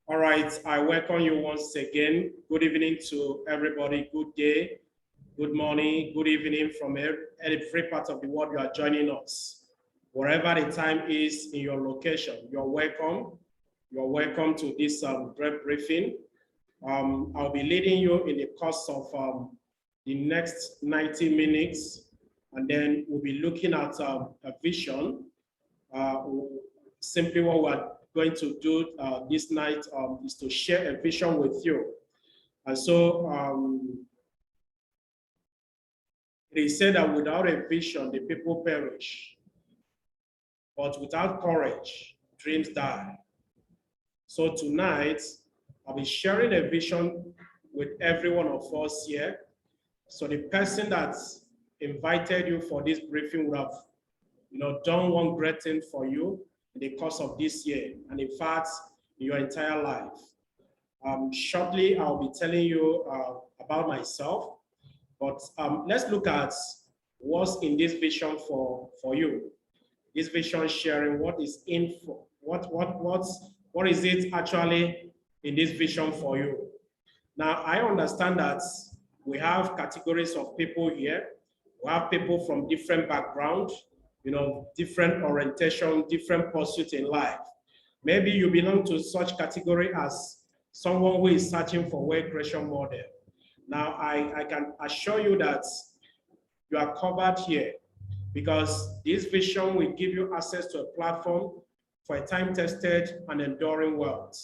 All right, I welcome you once again. Good evening to everybody. Good day, good morning, good evening from every part of the world you are joining us. Wherever the time is in your location, you're welcome. You're welcome to this great briefing. I'll be leading you in the course of the next 90 minutes, and then we'll be looking at a vision. Simply what we're going to do this night is to share a vision with you. And so it is said that without a vision, the people perish. But without courage, dreams die. So tonight, I'll be sharing a vision with every one of us here. So the person that invited you for this briefing would have, done one great thing for you in the course of this year, and in fact, in your entire life. Shortly, I'll be telling you about myself, but let's look at what's in this vision for you. This vision sharing, what is in for, what is it actually in this vision for you? Now, I understand that we have categories of people here. We have people from different backgrounds, different orientation, different pursuits in life. Maybe you belong to such category as someone who is searching for wealth creation model. Now, I can assure you that you are covered here because this vision will give you access to a platform for a time-tested and enduring wealth.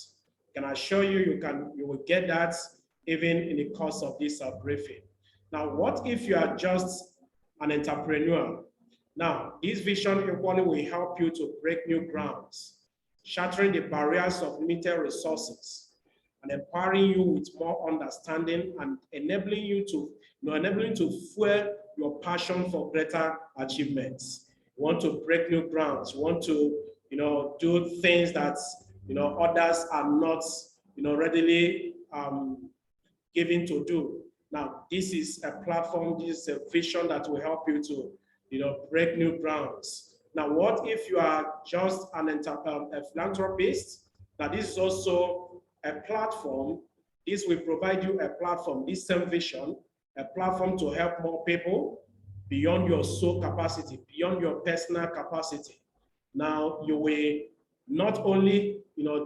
I can assure you, you will get that even in the course of this briefing. Now, what if you are just an entrepreneur? Now, this vision equally will help you to break new grounds, shattering the barriers of limited resources, and empowering you with more understanding and enabling you to fuel your passion for greater achievements. You want to break new grounds. You want to, do things that, others are not, readily given to do. Now, this is a platform, this is a vision that will help you to, break new grounds. Now, what if you are just a philanthropist? Now, this is also a platform. This will provide you a platform, this same vision, a platform to help more people beyond your soul capacity, beyond your personal capacity. Now, you will not only,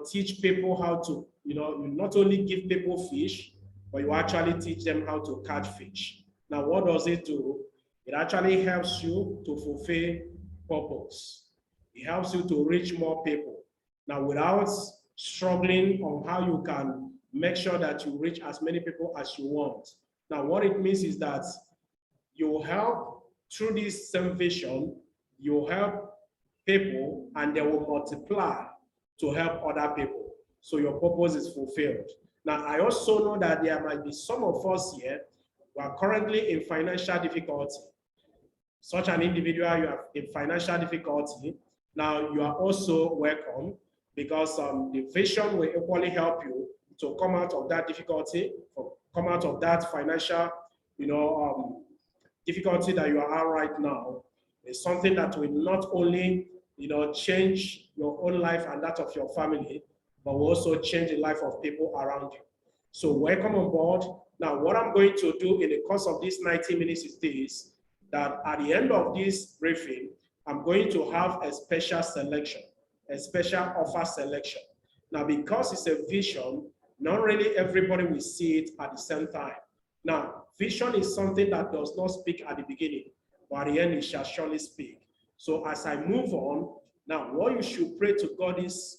teach people how to, you not only give people fish, but you actually teach them how to catch fish. Now, what does it do? It actually helps you to fulfill purpose. It helps you to reach more people. Now, without struggling on how you can make sure that you reach as many people as you want. Now, what it means is that you help through this same vision, you help people and they will multiply to help other people. So your purpose is fulfilled. Now, I also know that there might be some of us here who are currently in financial difficulty. Such an individual, you are in financial difficulty. Now, you are also welcome because the vision will equally help you to come out of that difficulty, or come out of that financial, difficulty that you are at right now. It's something that will not only, change your own life and that of your family, but will also change the life of people around you. So welcome on board. Now, what I'm going to do in the course of these 90 minutes is this, that at the end of this briefing, I'm going to have a special selection, a special offer selection. Now, because it's a vision, not really everybody will see it at the same time. Now, vision is something that does not speak at the beginning, but at the end it shall surely speak. So as I move on, now what you should pray to God is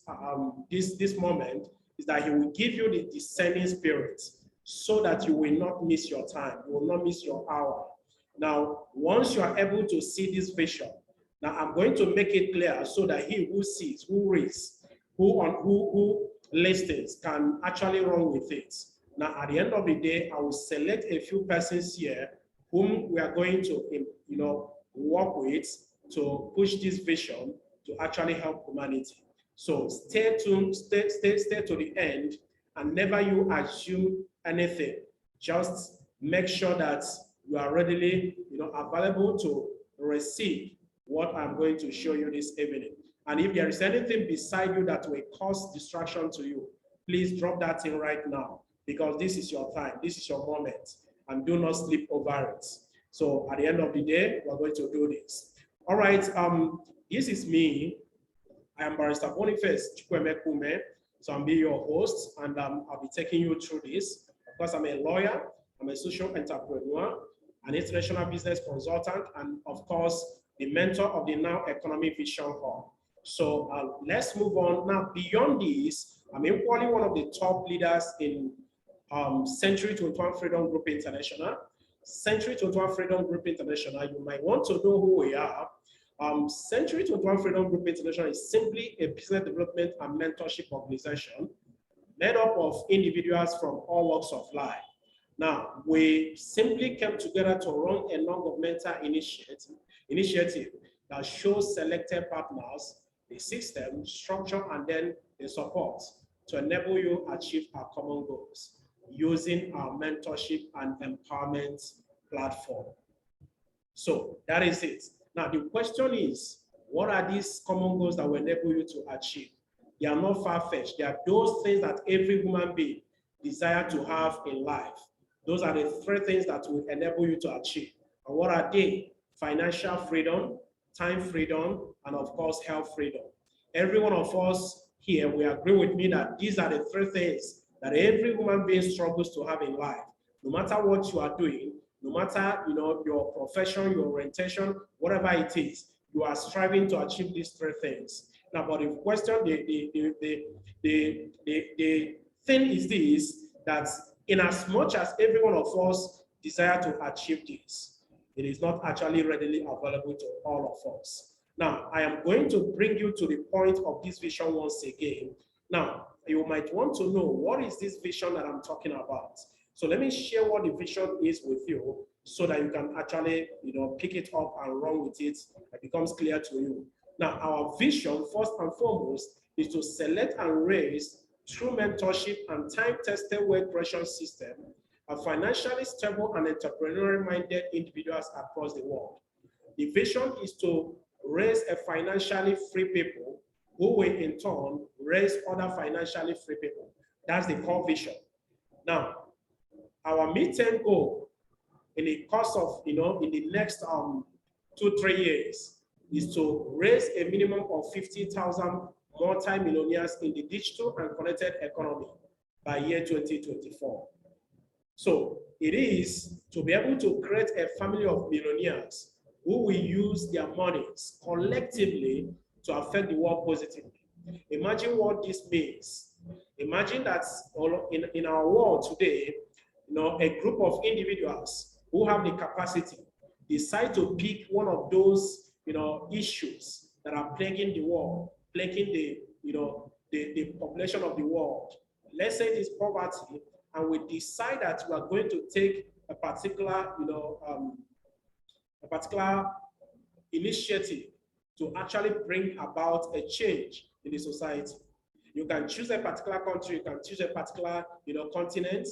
this moment is that He will give you the discerning spirit so that you will not miss your time, you will not miss your hour. Now, once you are able to see this vision, now I'm going to make it clear so that he who sees, who reads, who listens can actually run with it. Now, at the end of the day, I will select a few persons here whom we are going to, work with to push this vision to actually help humanity. So stay tuned, stay to the end, and never you assume anything. Just make sure that you are readily, available to receive what I'm going to show you this evening. And if there is anything beside you that will cause distraction to you, please drop that in right now, because this is your time, this is your moment, and do not sleep over it. So at the end of the day, we're going to do this. All right, this is me. I am Barrister Boniface Chukwemekume. So I'm being your host, and I'll be taking you through this. Of course, I'm a lawyer, I'm a social entrepreneur, an international business consultant, and of course, the mentor of the Now Economy Vision Hub. So let's move on. Now, beyond this, I'm equally one of the top leaders in Century 21 Freedom Group International. Century 21 Freedom Group International, you might want to know who we are. Century 21 Freedom Group International is simply a business development and mentorship organization made up of individuals from all walks of life. Now, we simply came together to run a non-governmental initiative that shows selected partners the system, structure, and then the support to enable you achieve our common goals using our mentorship and empowerment platform. So that is it. Now, the question is, what are these common goals that will enable you to achieve? They are not far-fetched. They are those things that every human being desires to have in life. Those are the three things that will enable you to achieve. And what are they? Financial freedom, time freedom, and of course, health freedom. Every one of us here, we agree with me that these are the three things that every human being struggles to have in life. No matter what you are doing, no matter your profession, your orientation, whatever it is, you are striving to achieve these three things. Now, but the question, the thing is this, that in as much as every one of us desire to achieve this, it is not actually readily available to all of us. Now, I am going to bring you to the point of this vision once again. Now, you might want to know, what is this vision that I'm talking about? So let me share what the vision is with you so that you can actually, pick it up and run with it. It becomes clear to you. Now, our vision, first and foremost, is to select and raise, through mentorship and time-tested wealth creation system, a financially stable and entrepreneurial-minded individuals across the world. The vision is to raise a financially free people who will in turn raise other financially free people. That's the core vision. Now, our midterm goal in the course of, in the next 2-3 years is to raise a minimum of 50,000 multi-millionaires in the digital and connected economy by year 2024. So it is to be able to create a family of millionaires who will use their monies collectively to affect the world positively. Imagine what this means. Imagine that in our world today, a group of individuals who have the capacity decide to pick one of those, issues that are plaguing the world, plaguing the population of the world. Let's say it is poverty, and we decide that we are going to take a particular, initiative to actually bring about a change in the society. You can choose a particular country, you can choose a particular, continent,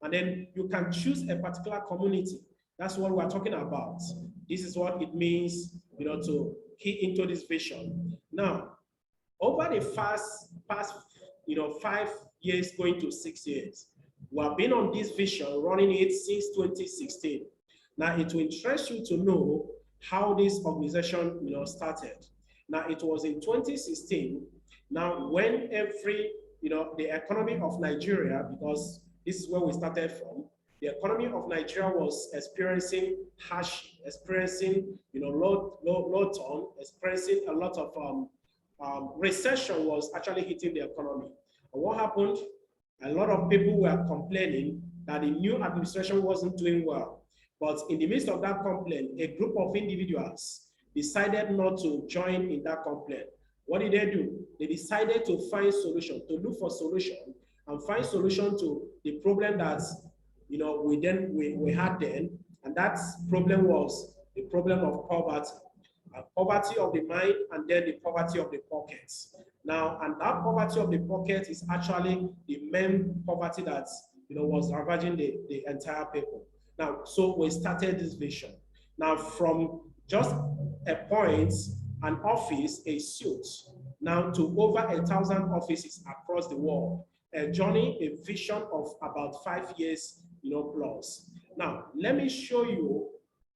and then you can choose a particular community. That's what we're talking about. This is what it means, to key into this vision. Now, over the past 5 years going to 6 years, we have been on this vision, running it since 2016. Now, it will interest you to know how this organization, started. Now, it was in 2016. Now, when the economy of Nigeria, because this is where we started from, the economy of Nigeria was experiencing hardship, experiencing, low turn, experiencing a lot of recession was actually hitting the economy. And what happened? A lot of people were complaining that the new administration wasn't doing well. But in the midst of that complaint, a group of individuals decided not to join in that complaint. What did they do? They decided to find solution, to look for solution, and find solution to the problem that we had then, and that problem was the problem of poverty. Poverty of the mind, and then the poverty of the pockets. Now, and that poverty of the pocket is actually the main poverty that was ravaging the entire people. Now, so we started this vision. Now, from just a point, an office, a suit, now to over 1,000 offices across the world. a journey, a vision of about 5 years, plus. Now, let me show you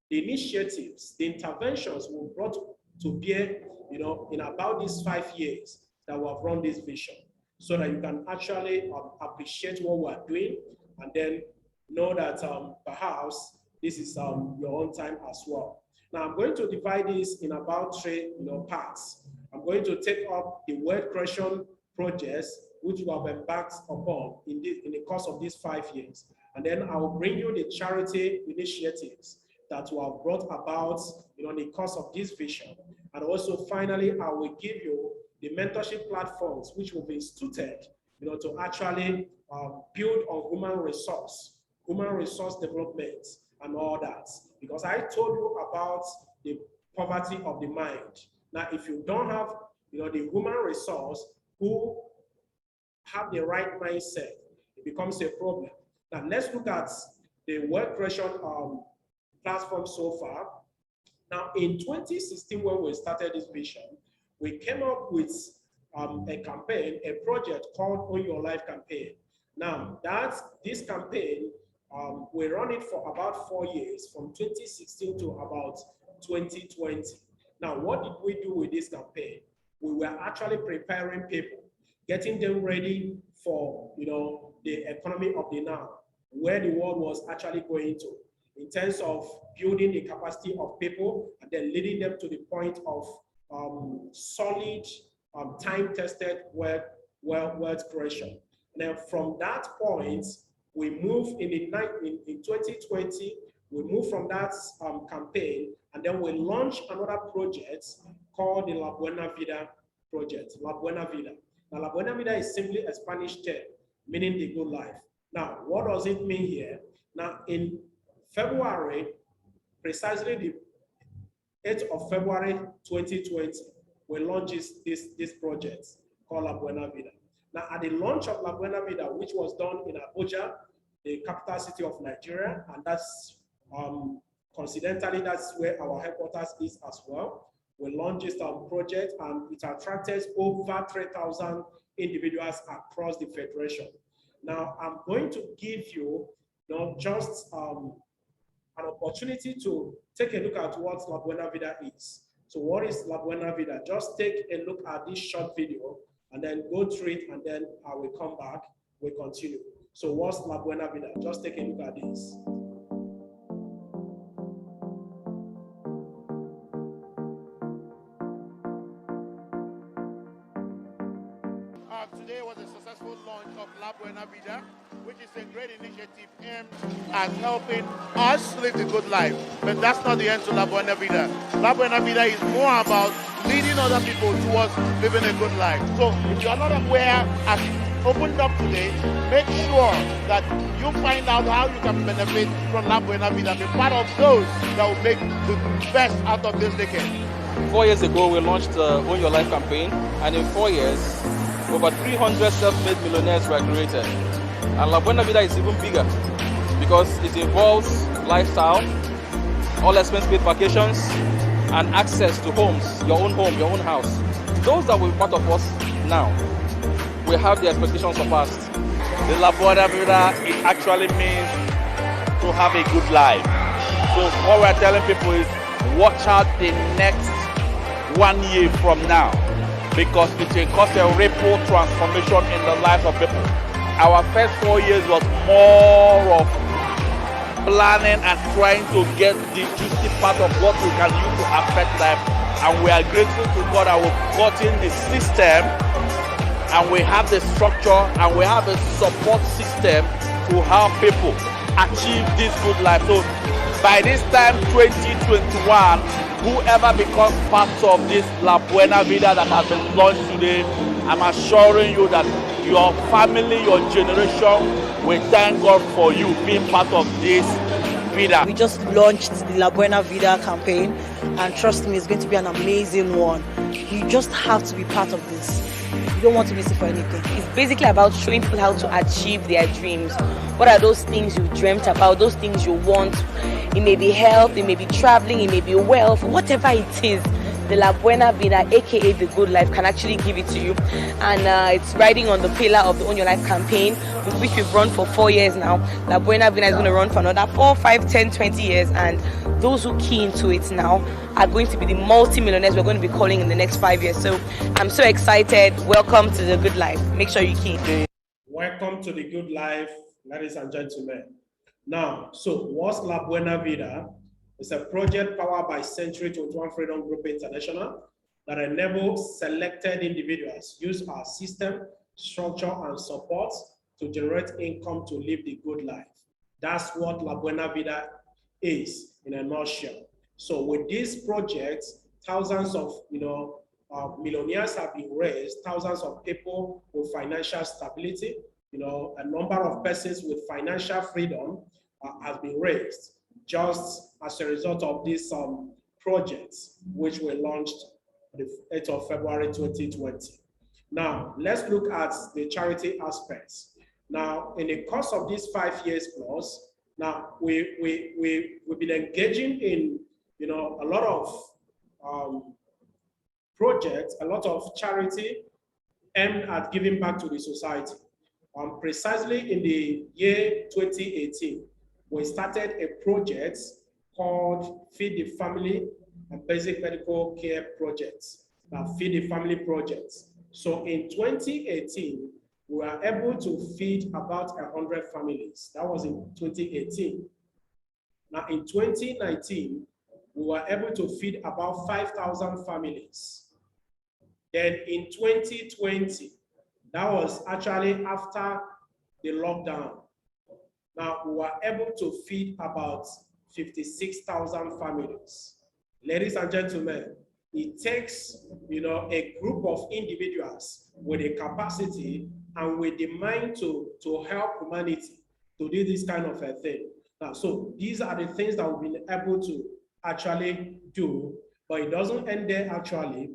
the initiatives, the interventions we brought to bear, in about these 5 years that we have run this vision, so that you can actually appreciate what we are doing, and then know that perhaps this is your own time as well. Now, I'm going to divide this in about 3 parts. I'm going to take up the wealth creation projects which we have embarked upon in the course of these 5 years. And then I will bring you the charity initiatives that we have brought about in the course of this vision. And also, finally, I will give you the mentorship platforms which will be instituted to actually build on human resource development and all that. Because I told you about the poverty of the mind. Now, if you don't have the human resource who have the right mindset, it becomes a problem. Now, let's look at the wealth creation platform so far. Now, in 2016, when we started this vision, we came up with a campaign, a project called Own Your Life campaign. Now, this campaign, we run it for about 4 years, from 2016 to about 2020. Now, what did we do with this campaign? We were actually preparing people, getting them ready for the economy of the now, where the world was actually going to, in terms of building the capacity of people and then leading them to the point of solid, time-tested wealth creation. Now, from that point, we moved in 2020. We moved from that campaign, and then we launched another project called the La Buena Vida project. La Buena Vida. Now, La Buena Vida is simply a Spanish term meaning the good life. Now, what does it mean here? Now, in February, precisely the 8th of February 2020, we launched this project called La Buena Vida. Now, at the launch of La Buena Vida, which was done in Abuja, the capital city of Nigeria, and that's coincidentally, that's where our headquarters is as well. We launched this project, and it attracted over 3,000 individuals across the federation. Now, I'm going to give you just an opportunity to take a look at what La Buena Vida is. So what is La Buena Vida? Just take a look at this short video and then go through it, and then I will come back, we'll continue. So what's La Buena Vida? Just take a look at this. Today was a successful launch of La Buena Vida, which is a great initiative aimed at helping us live the good life. But that's not the end to La Buena Vida. La Buena Vida is more about leading other people towards living a good life. So if you're not aware, as opened up today, make sure that you find out how you can benefit from La Buena Vida. Be part of those that will make the best out of this decade. 4 years ago, we launched the Own Your Life campaign, and in 4 years, over 300 self-made millionaires were created. And La Buena Vida is even bigger because it involves lifestyle, all expense-paid vacations, and access to homes, your own home, your own house. Those that will be part of us now will have the expectations surpassed. The La Buena Vida, it actually means to have a good life. So what we're telling people is watch out the next 1 year from now, because it will cause a ripple transformation in the lives of people. Our first 4 years was more of planning and trying to get the juicy part of what we can use to affect them. And we are grateful to God that we've gotten the system, and we have the structure, and we have a support system to help people achieve this good life. So by this time, 2021, whoever becomes part of this La Buena Vida that has been launched today, I'm assuring you that your family, your generation will thank God for you being part of this Vida. We just launched the La Buena Vida campaign, and trust me, it's going to be an amazing one. You just have to be part of this. You don't want to miss it for anything. It's basically about showing people how to achieve their dreams. What are those things you dreamt about, those things you want? It may be health, it may be traveling, it may be wealth, whatever it is. the La Buena Vida, aka the Good Life, can actually give it to you. And it's riding on the pillar of the Own Your Life campaign, which we've run for 4 years now. La Buena Vida is going to run for another 4, 5, 10, 20 years, and those who key into it now are going to be the multi-millionaires we're going to be calling in the next 5 years. So I'm so excited. Welcome to the Good Life. Make sure you key. Welcome to the Good Life, ladies and gentlemen. Now, so what's La Buena Vida? It's a project powered by C21FG Freedom Group International that enables selected individuals use our system, structure, and support to generate income to live the good life. That's what La Buena Vida is in a nutshell. So with this project, thousands of millionaires have been raised, thousands of people with financial stability, a number of persons with financial freedom has been raised just as a result of this projects, which were launched on the 8th of February 2020. Now, let's look at the charity aspects. Now, in the course of these 5 years plus, now we've been engaging in a lot of projects, a lot of charity aimed at giving back to the society. Precisely in the year 2018, we started a project called Feed the Family and Basic Medical Care Projects, Feed the Family Projects. So in 2018, we were able to feed about 100 families. That was in 2018. Now in 2019, we were able to feed about 5,000 families. Then in 2020, that was actually after the lockdown. Now we were able to feed about 56,000 families. Ladies and gentlemen, it takes a group of individuals with a capacity and with the mind to help humanity to do this kind of a thing. Now, so these are the things that we've been able to actually do, but it doesn't end there actually.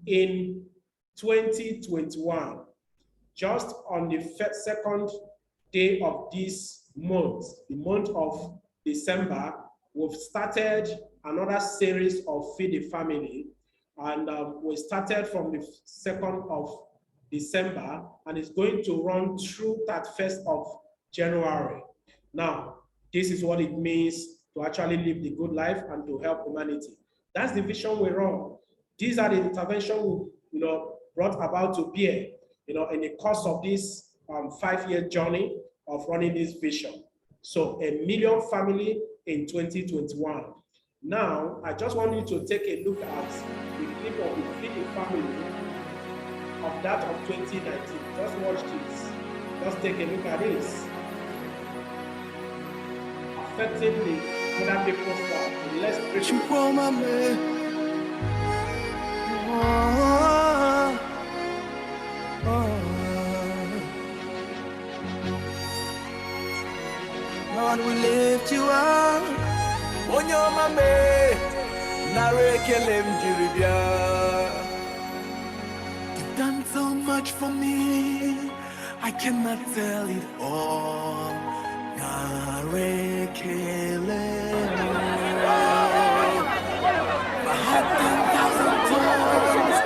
In 2021, just on the second day of this month, the month of December, we've started another series of Feed the Family, and we started from the 2nd of December, and it's going to run through that 1st of January. Now, this is what it means to actually live the good life and to help humanity. That's the vision we run. These are the interventions we brought about to bear in the course of this 5-year journey of running this vision. So 1 million family in 2021. Now, I just want you to take a look at the clip of the Feed the Family of that of 2019. Just watch this. Just take a look at this. Affecting the other people's life, the less privileged. Lord, we lift you up. On your mame, Narekelem Jiribia. You've done so much for me, I cannot tell it all. Narekelem. I had 10,000 times.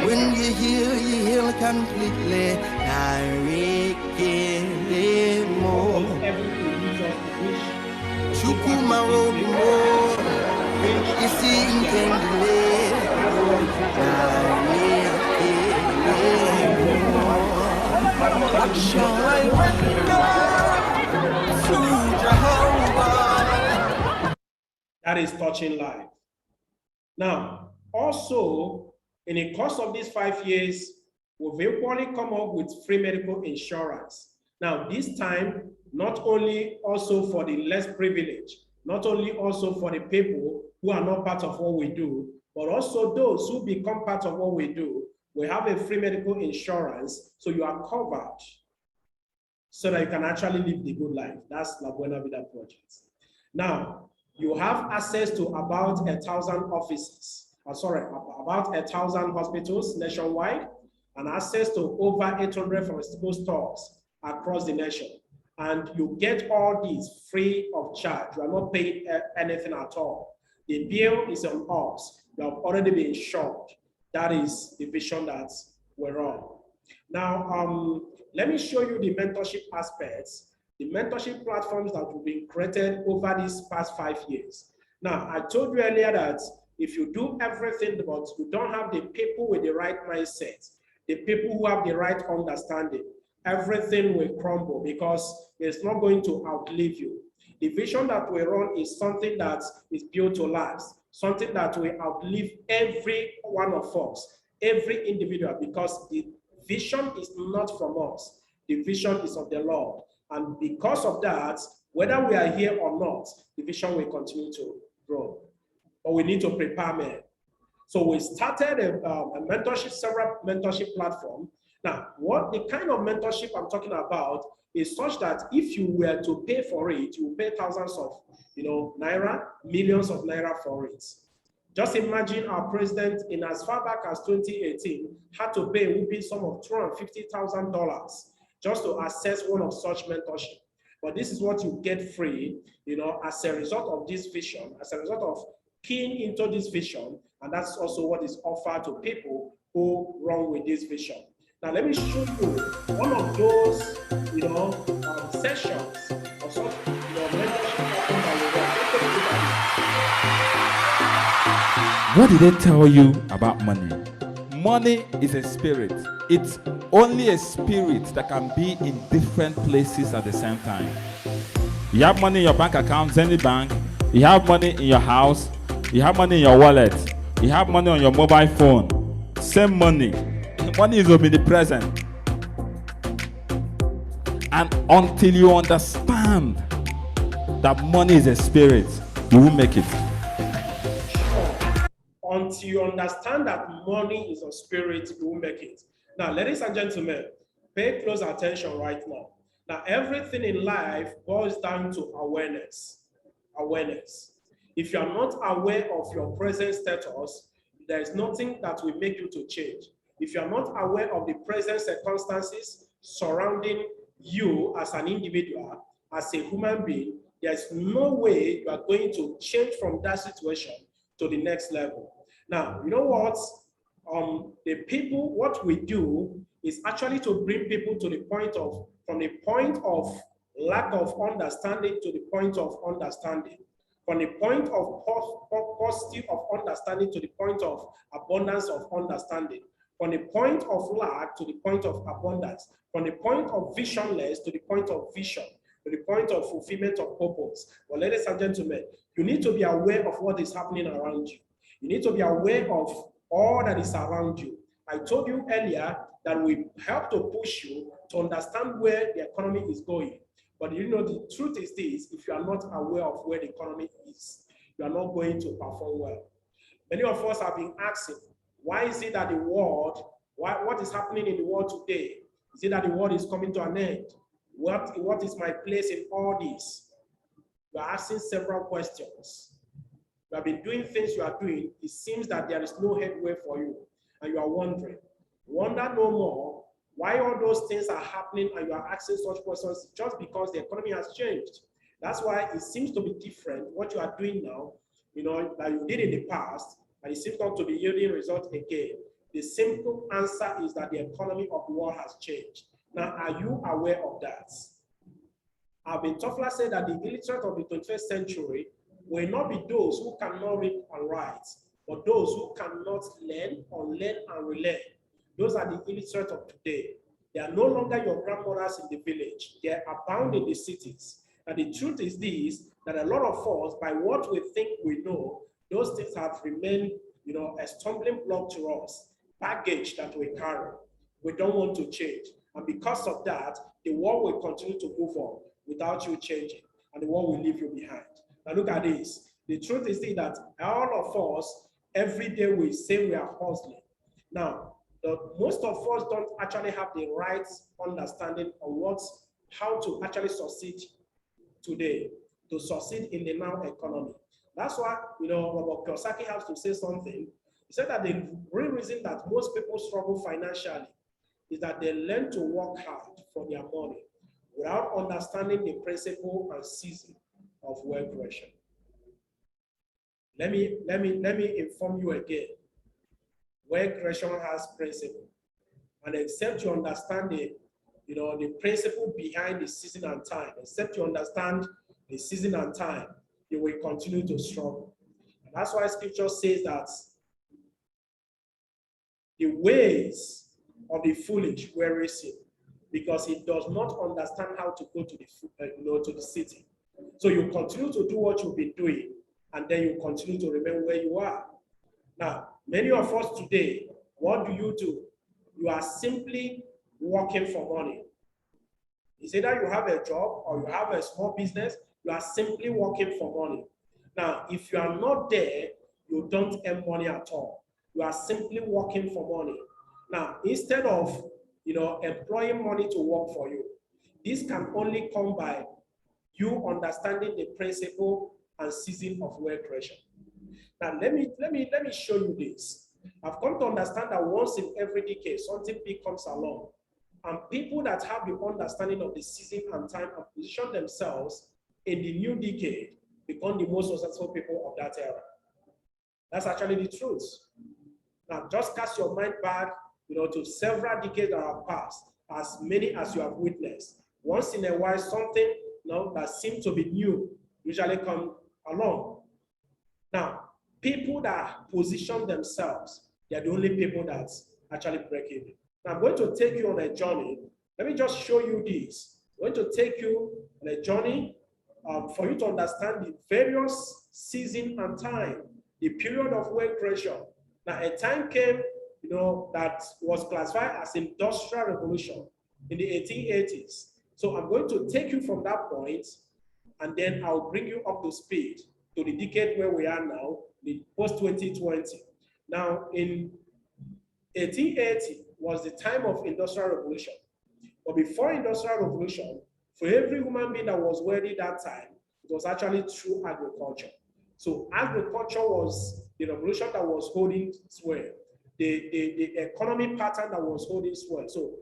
When you heal completely. That is touching life. Now, also, in the course of these 5 years, we've equally come up with free medical insurance. Now, this time, not only also for the less privileged, not only also for the people who are not part of what we do, but also those who become part of what we do. We have a free medical insurance, so you are covered so that you can actually live the good life. That's La Buena Vida project. Now, you have access to about 1,000 offices, about 1,000 hospitals nationwide, and access to over 800 pharmaceutical stores across the nation. And you get all these free of charge. You are not paying anything at all. The bill is on us. You have already been insured. That is the vision that we're on. Now, let me show you the mentorship aspects, the mentorship platforms that have been created over these past 5 years. Now, I told you earlier that if you do everything, but you don't have the people with the right mindset, the people who have the right understanding, everything will crumble because it's not going to outlive you. The vision that we run is something that is built to last, something that will outlive every one of us, every individual, because the vision is not from us. The vision is of the Lord. And because of that, whether we are here or not, the vision will continue to grow. But we need to prepare men. So we started a mentorship, several mentorship platform. Now, what the kind of mentorship I'm talking about is such that if you were to pay for it, you will pay thousands of, naira, millions of naira for it. Just imagine our president, in as far back as 2018, had to pay a whooping sum of $250,000 just to access one of such mentorship. But this is what you get free, as a result of this vision, as a result of keying into this vision, and that's also what is offered to people who run with this vision. Now, let me show you one of those, sessions of such, mentorship platform that we run. What did they tell you about money? Money is a spirit. It's only a spirit that can be in different places at the same time. You have money in your bank account, any bank. You have money in your house. You have money in your wallet. You have money on your mobile phone. Same money. Money is omnipresent. And until you understand that money is a spirit, you will make it. Until you understand that money is a spirit, you will make it. Now, ladies and gentlemen, pay close attention right now. Now, everything in life boils down to awareness. Awareness. If you are not aware of your present status, there is nothing that will make you to change. If you are not aware of the present circumstances surrounding you as an individual, as a human being, there's no way you are going to change from that situation to the next level. Now, you know what? What we do is actually to bring people to the point of, from the point of lack of understanding to the point of understanding, from the point of positive of understanding to the point of abundance of understanding, from the point of lack to the point of abundance, from the point of visionless to the point of vision, to the point of fulfillment of purpose. Well, ladies and gentlemen, you need to be aware of what is happening around you. You need to be aware of all that is around you. I told you earlier that we help to push you to understand where the economy is going. But the truth is this: if you are not aware of where the economy is, you are not going to perform well. Many of us have been asking, why is it that the world, what is happening in the world today? Is it that the world is coming to an end? What is my place in all this? You are asking several questions. You have been doing things you are doing. It seems that there is no headway for you, and you are wondering. Wonder no more why all those things are happening, and you are asking such questions just because the economy has changed. That's why it seems to be different what you are doing now, that you did in the past, and it seems not to be yielding results again. The simple answer is that the economy of the world has changed. Now, are you aware of that? Alvin Toffler said that the illiterate of the 21st century will not be those who cannot read and write, but those who cannot learn, unlearn, and relearn. Those are the illiterate of today. They are no longer your grandmothers in the village. They are abound in the cities. And the truth is this, that a lot of us, by what we think we know, those things have remained, a stumbling block to us, baggage that we carry. We don't want to change. And because of that, the world will continue to move on without you changing, and the world will leave you behind. Now look at this. The truth is that all of us, every day we say we are hustling. Now, most of us don't actually have the right understanding of how to actually succeed today, to succeed in the now economy. That's why, Robert Kiyosaki has to say something. He said that the real reason that most people struggle financially is that they learn to work hard for their money without understanding the principle and season of wealth creation. Let me inform you again. Wealth creation has principle, and except you understand the principle behind the season and time, except you understand the season and time, you will continue to struggle. And that's why Scripture says that the ways of the foolish wearies him, because he does not understand how to go to the city. So you continue to do what you've been doing, and then you continue to remain where you are. Now, many of us today, what do? You are simply working for money. It's either you have a job or you have a small business, you are simply working for money. Now, if you are not there, you don't earn money at all. You are simply working for money. Now, instead of employing money to work for you, this can only come by you understanding the principle and season of wealth creation. Now, let me show you this. I've come to understand that once in every decade, something big comes along, and people that have the understanding of the season and time and position themselves in the new decade become the most successful people of that era. That's actually the truth. Now, just cast your mind back, to several decades that have passed, as many as you have witnessed. Once in a while, something that seems to be new usually come along. Now, people that position themselves, they're the only people that actually break even. Now, I'm going to take you on a journey. Let me just show you this. I'm going to take you on a journey for you to understand the various season and time, the period of wealth creation. Now, a time came, that was classified as industrial revolution in the 1880s. So I'm going to take you from that point, and then I'll bring you up to speed to the decade where we are now, the post-2020. Now, in 1880 was the time of industrial revolution. But before industrial revolution, for every human being that was wealthy that time, it was actually through agriculture. So agriculture was the revolution that was holding sway, the economy pattern that was holding sway. So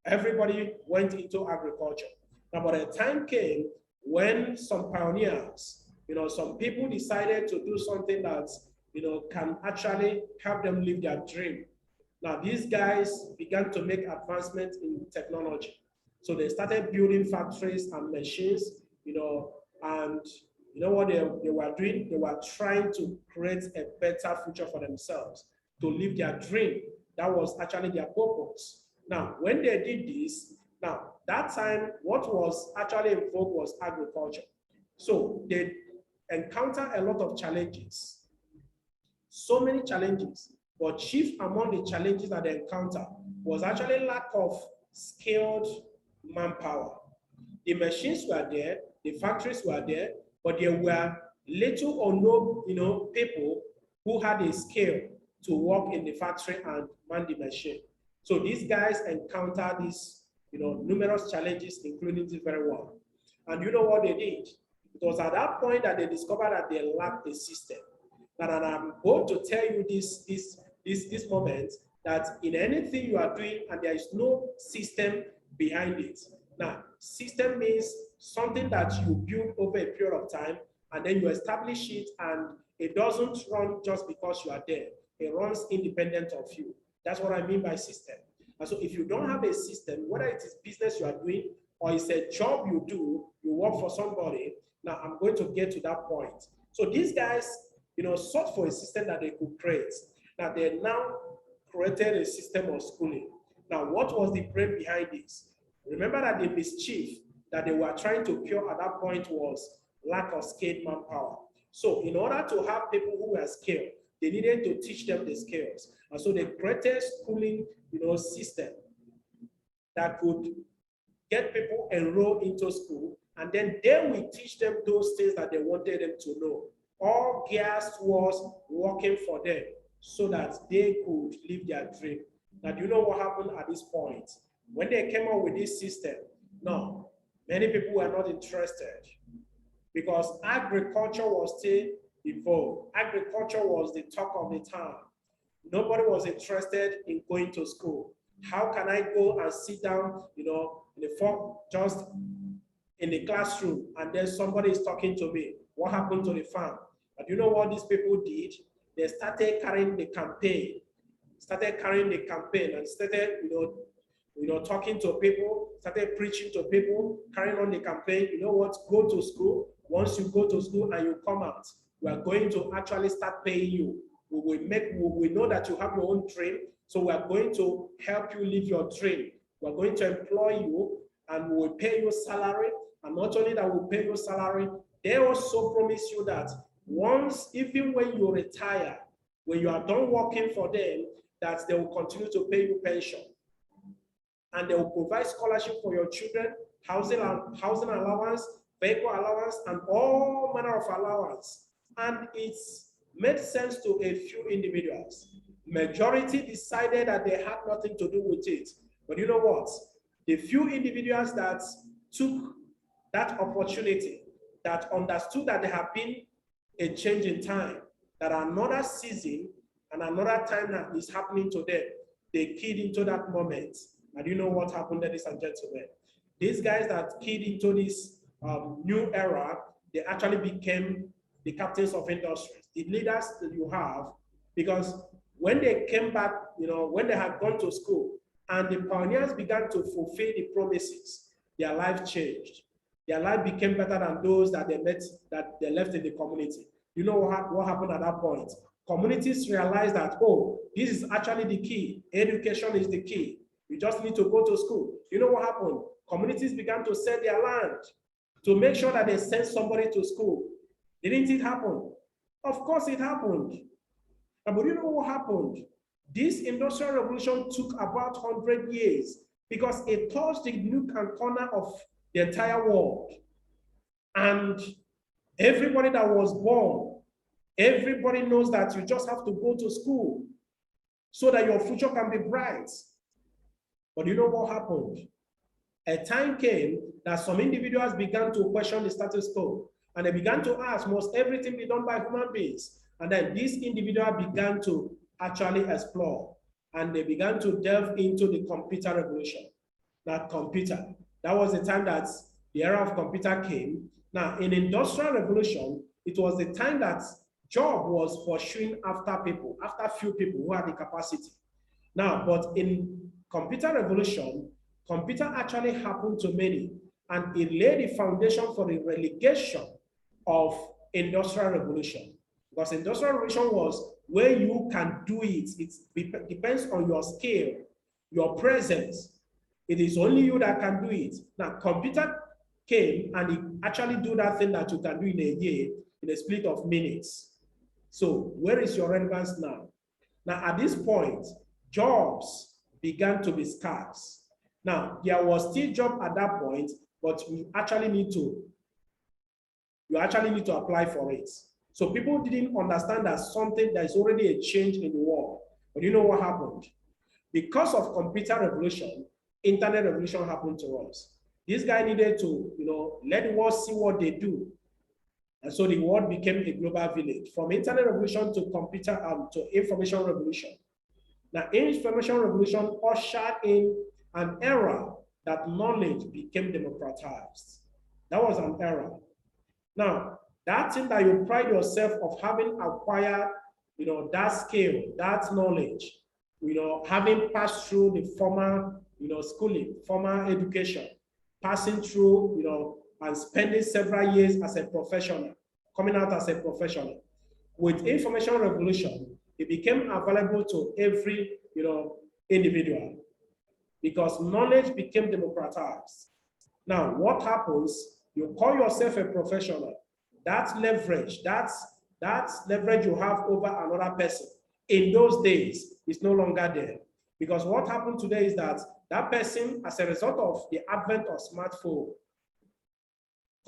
everybody went into agriculture. Now, but a time came when some pioneers, some people decided to do something that, can actually help them live their dream. Now, these guys began to make advancements in technology. So they started building factories and machines, and what they were doing? They were trying to create a better future for themselves, to live their dream. That was actually their purpose. Now, when they did this, now, that time, what was actually in vogue was agriculture. So they encountered a lot of challenges, so many challenges, but chief among the challenges that they encountered was actually lack of skilled manpower. The machines were there, the factories were there, but there were little or no, people who had a skill to work in the factory and man the machine. So these guys encountered these, numerous challenges, including this very one. And you know what they did? It was at that point that they discovered that they lacked a system. And I'm going to tell you this moment, that in anything you are doing and there is no system behind it. Now, system means something that you build over a period of time, and then you establish it, and it doesn't run just because you are there. It runs independent of you. That's what I mean by system. And so if you don't have a system, whether it is business you are doing or it's a job you do, you work for somebody. Now, I'm going to get to that point. So these guys, sought for a system that they could create. Now, they now created a system of schooling. Now, what was the brain behind this? Remember that the mischief that they were trying to cure at that point was lack of skilled manpower. So in order to have people who were skilled, they needed to teach them the skills. And so they created schooling, system that could get people enrolled into school, and then they will teach them those things that they wanted them to know. All geared towards working for them so that they could live their dream. Now, do you know what happened at this point? When they came up with this system, no, many people were not interested because agriculture was still involved. Agriculture was the talk of the town. Nobody was interested in going to school. How can I go and sit down, in the just in the classroom, and then somebody is talking to me? What happened to the farm? But you know what these people did? They started carrying the campaign, and started, talking to people, started preaching to people, carrying on the campaign. You know what? Go to school. Once you go to school and you come out, we are going to actually start paying you. We know that you have your own dream, so we are going to help you live your dream. We are going to employ you, and we will pay you salary. And not only that, we'll pay you salary, they also promise you that once, even when you retire, when you are done working for them, that they will continue to pay you pension. And they will provide scholarship for your children, housing allowance, vehicle allowance, and all manner of allowance. And it's made sense to a few individuals. Majority decided that they had nothing to do with it. But you know what? The few individuals that took that opportunity, that understood that there have been a change in time, that another season and another time that is happening to them, they keyed into that moment. And you know what happened, ladies and gentlemen? These guys that keyed into this new era, they actually became the captains of industries, the leaders that you have, because when they came back, when they had gone to school and the pioneers began to fulfill the promises, their life changed. Their life became better than those that they met, that they left in the community. You know what happened at that point? Communities realized that, oh, this is actually the key. Education is the key. You just need to go to school. You know what happened? Communities began to sell their land to make sure that they send somebody to school. Didn't it happen? Of course it happened. But you know what happened? This industrial revolution took about 100 years because it touched the nook and corner of the entire world. And everybody that was born, everybody knows that you just have to go to school so that your future can be bright. But you know what happened? A time came that some individuals began to question the status quo, and they began to ask, must everything be done by human beings? And then this individual began to actually explore, and they began to delve into the computer revolution. That computer, that was the time that the era of computer came. Now, in industrial revolution, it was the time that job was pursuing after people, after few people who had the capacity. Now, but in computer revolution, computer actually happened to many, and it laid the foundation for the relegation of industrial revolution. Because industrial revolution was where you can do it. It depends on your skill, your presence. It is only you that can do it. Now, computer came and it actually do that thing that you can do in a year, in a split of minutes. So where is your relevance now? Now, at this point, jobs began to be scarce. Now, there was still job at that point, but you actually need to apply for it. So people didn't understand that there's already a change in the world. But you know what happened? Because of computer revolution, internet revolution happened to us. This guy needed to, let the world see what they do. And so the world became a global village. From internet revolution to computer to information revolution. Now, information revolution ushered in an era that knowledge became democratized. That was an era. Now, that thing that you pride yourself of having acquired, that skill, that knowledge, having passed through the formal, schooling, formal education, passing through, and spending several years as a professional, coming out as a professional. With information revolution, it became available to every, individual, because knowledge became democratized. Now, what happens? You call yourself a professional. That leverage you have over another person in those days is no longer there. Because what happened today is that that person, as a result of the advent of smartphone,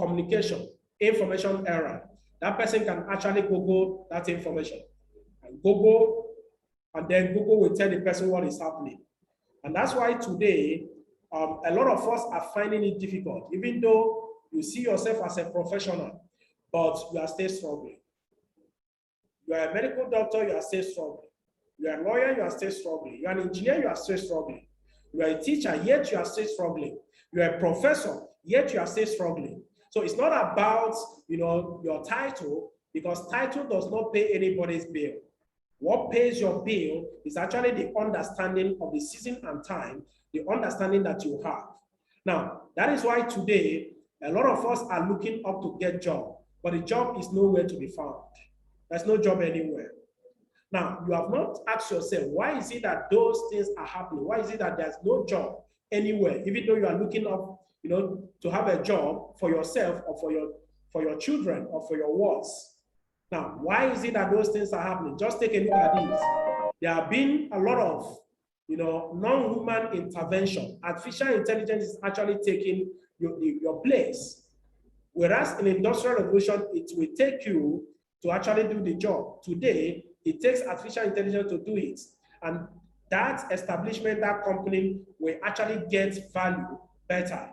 communication, information era, that person can actually Google that information. And then Google will tell the person what is happening. And that's why today, a lot of us are finding it difficult, even though you see yourself as a professional, but you are still struggling. You are a medical doctor, you are still struggling. You are a lawyer, you are still struggling. You are an engineer, you are still struggling. You are a teacher, yet you are still struggling. You are a professor, yet you are still struggling. So it's not about, your title, because title does not pay anybody's bill. What pays your bill is actually the understanding of the season and time, the understanding that you have. Now, that is why today, a lot of us are looking up to get job, but the job is nowhere to be found. There's no job anywhere. Now, you have not asked yourself, why is it that those things are happening? Why is it that there's no job anywhere, even though you are looking up, to have a job for yourself or for your children or for your wards? Now, why is it that those things are happening? Just take a look at this. There have been a lot of, non-human intervention. Artificial intelligence is actually taking your place. Whereas in industrial revolution, it will take you to actually do the job. Today, it takes artificial intelligence to do it. And that establishment, that company will actually get value better.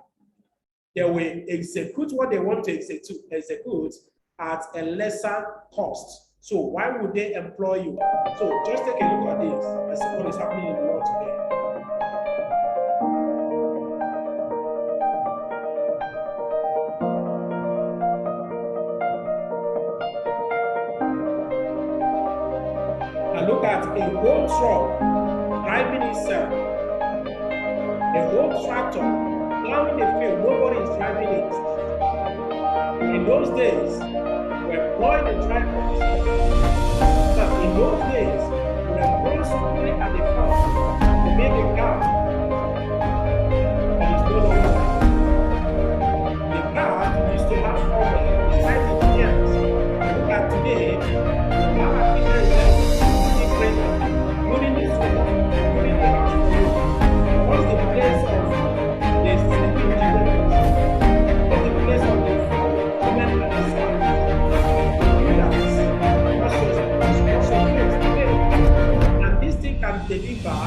They will execute what they want to execute at a lesser cost. So why would they employ you? So just take a look at this and see what is happening in the world today. And look at a whole truck driving itself, a whole tractor plowing the field, nobody is driving it. In those days, we employed the drivers. Now, in those days, we employed somebody at the farm to make a car. And it's no longer like the car used to have all the design engineers. Look at today, we have artificial intelligence, including the school, including the hospital. What's the place of the sleeping engineers? What's the place of the women and the staff? And this thing can deliver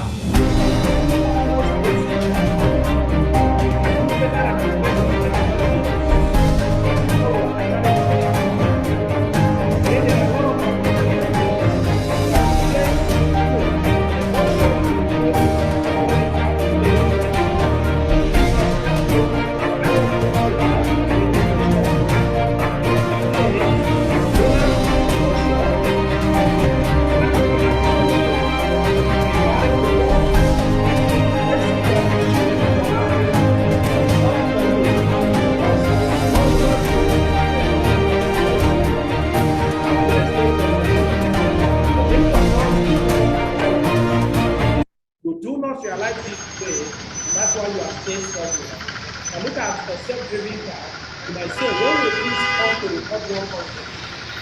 realize this today, that's why you are staying struggling. And look at a self-driven car, you might say, when will this come to the upward country?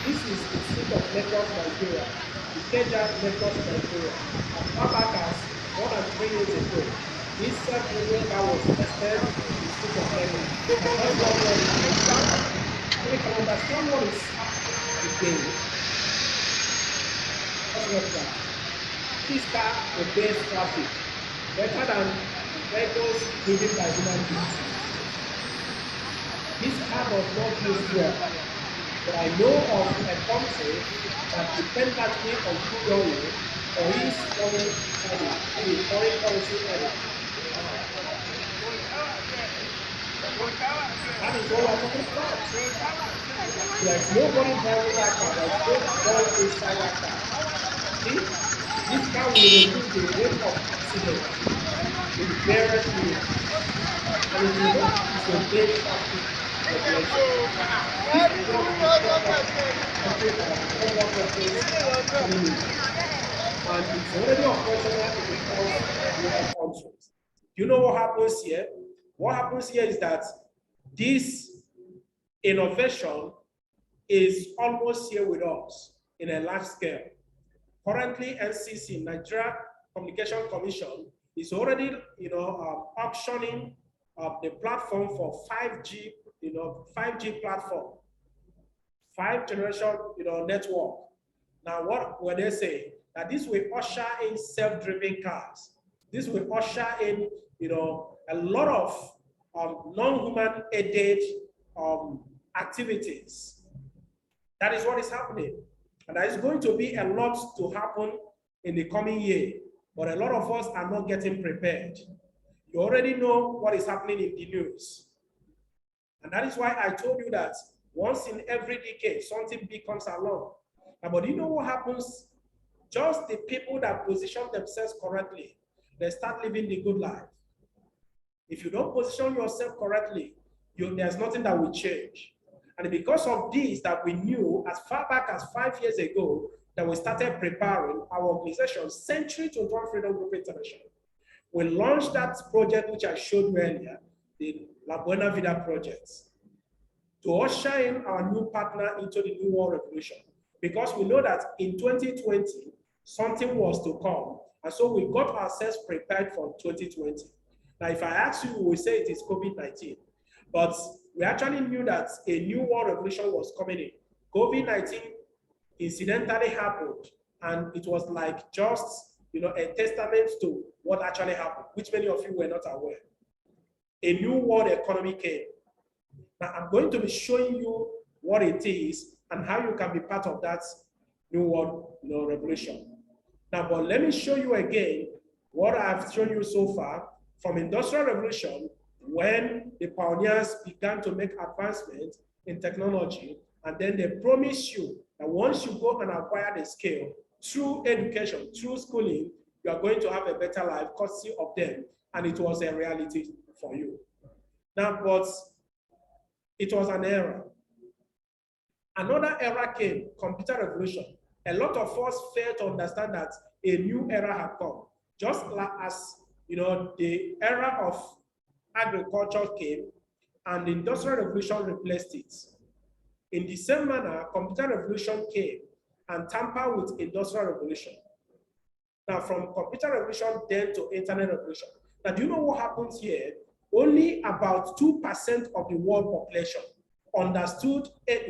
This is the state of Lagos, Nigeria, the Kenya, Lagos, Nigeria. As far back as more than 3 years ago, this self-driven car was tested in the state of Kenya. And that's why we are example. So we can understand what is today. That's what that. This car obeys traffic better than vehicles driven by human beings. This car does not use fuel, but I know of a country that dependently on crude oil or is foreign currency oil. That is all I'm talking about. There's nobody driving that car, there's nobody inside that car. See? This car will reduce the rate of accidents in various ways. And it will not disobey traffic regulations. And it's already operational in the countries. You know what happens here? What happens here is that this innovation is almost here with us in a large scale. Currently, NCC, Nigeria Communication Commission, is already, auctioning the platform for 5G, 5G platform, 5th generation, network. Now, what were they saying? That this will usher in self-driven cars. This will usher in, a lot of non-human aided activities. That is what is happening. And there is going to be a lot to happen in the coming year, but a lot of us are not getting prepared. You already know what is happening in the news. And that is why I told you that once in every decade, something big comes along. Now, but you know what happens? Just the people that position themselves correctly, they start living the good life. If you don't position yourself correctly, there's nothing that will change. And because of this that we knew as far back as 5 years ago, that we started preparing our organization, Century 21 Freedom Group International. We launched that project which I showed you earlier, the La Buena Vida project, to usher in our new partner into the new world revolution. Because we know that in 2020, something was to come. And so we got ourselves prepared for 2020. Now, if I ask you, we will say it is COVID-19. But we actually knew that a new world revolution was coming in. COVID-19 incidentally happened, and it was like just a testament to what actually happened, which many of you were not aware. A new world economy came. Now I'm going to be showing you what it is and how you can be part of that new world revolution. Now, but let me show you again what I've shown you so far from Industrial Revolution, when the pioneers began to make advancements in technology, and then they promise you that once you go and acquire the skill through education, through schooling, you are going to have a better life courtesy of them, and it was a reality for you. Now, but it was an era. Another era came, computer revolution. A lot of us failed to understand that a new era had come. Just like as the era of agriculture came and the industrial revolution replaced it. In the same manner, computer revolution came and tampered with industrial revolution. Now, from computer revolution then to internet revolution. Now, do you know what happens here? Only about 2% of the world population understood, at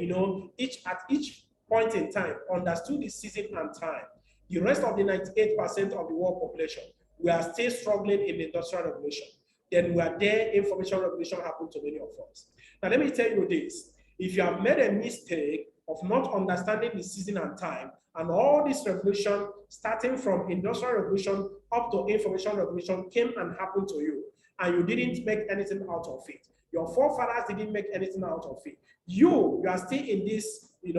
each point in time, understood the season and time. The rest of the 98% of the world population, we are still struggling in the industrial revolution. Then we are there, information revolution happened to many of us. Now, let me tell you this. If you have made a mistake of not understanding the season and time, and all this revolution, starting from industrial revolution up to information revolution, came and happened to you, and you didn't make anything out of it. Your forefathers didn't make anything out of it. You are still in this, in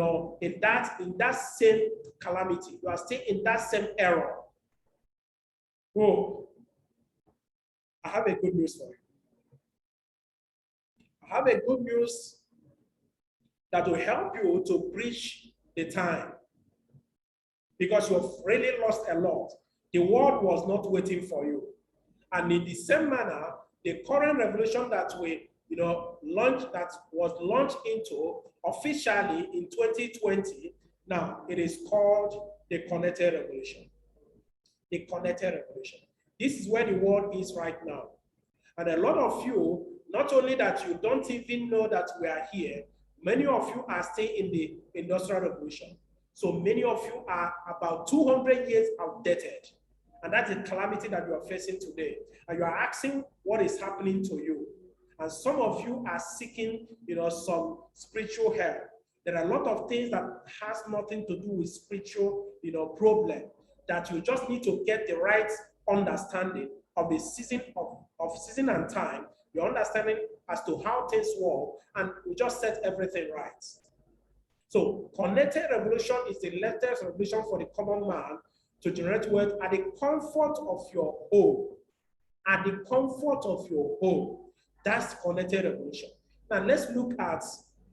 that same calamity. You are still in that same error. Oh, I have a good news for you. I have a good news that will help you to bridge the time, because you've really lost a lot. The world was not waiting for you. And in the same manner, the current revolution that we was launched into officially in 2020, now it is called the connected revolution. The connected revolution. This is where the world is right now. And a lot of you, not only that you don't even know that we are here, many of you are still in the industrial revolution. So many of you are about 200 years outdated. And that's a calamity that you are facing today. And you are asking what is happening to you. And some of you are seeking, some spiritual help. There are a lot of things that has nothing to do with spiritual, problem, that you just need to get the right understanding of the season of season and time, your understanding as to how things work, and we just set everything right. So connected revolution is the latest revolution for the common man to generate wealth at the comfort of your home. At the comfort of your home. That's connected revolution. Now let's look at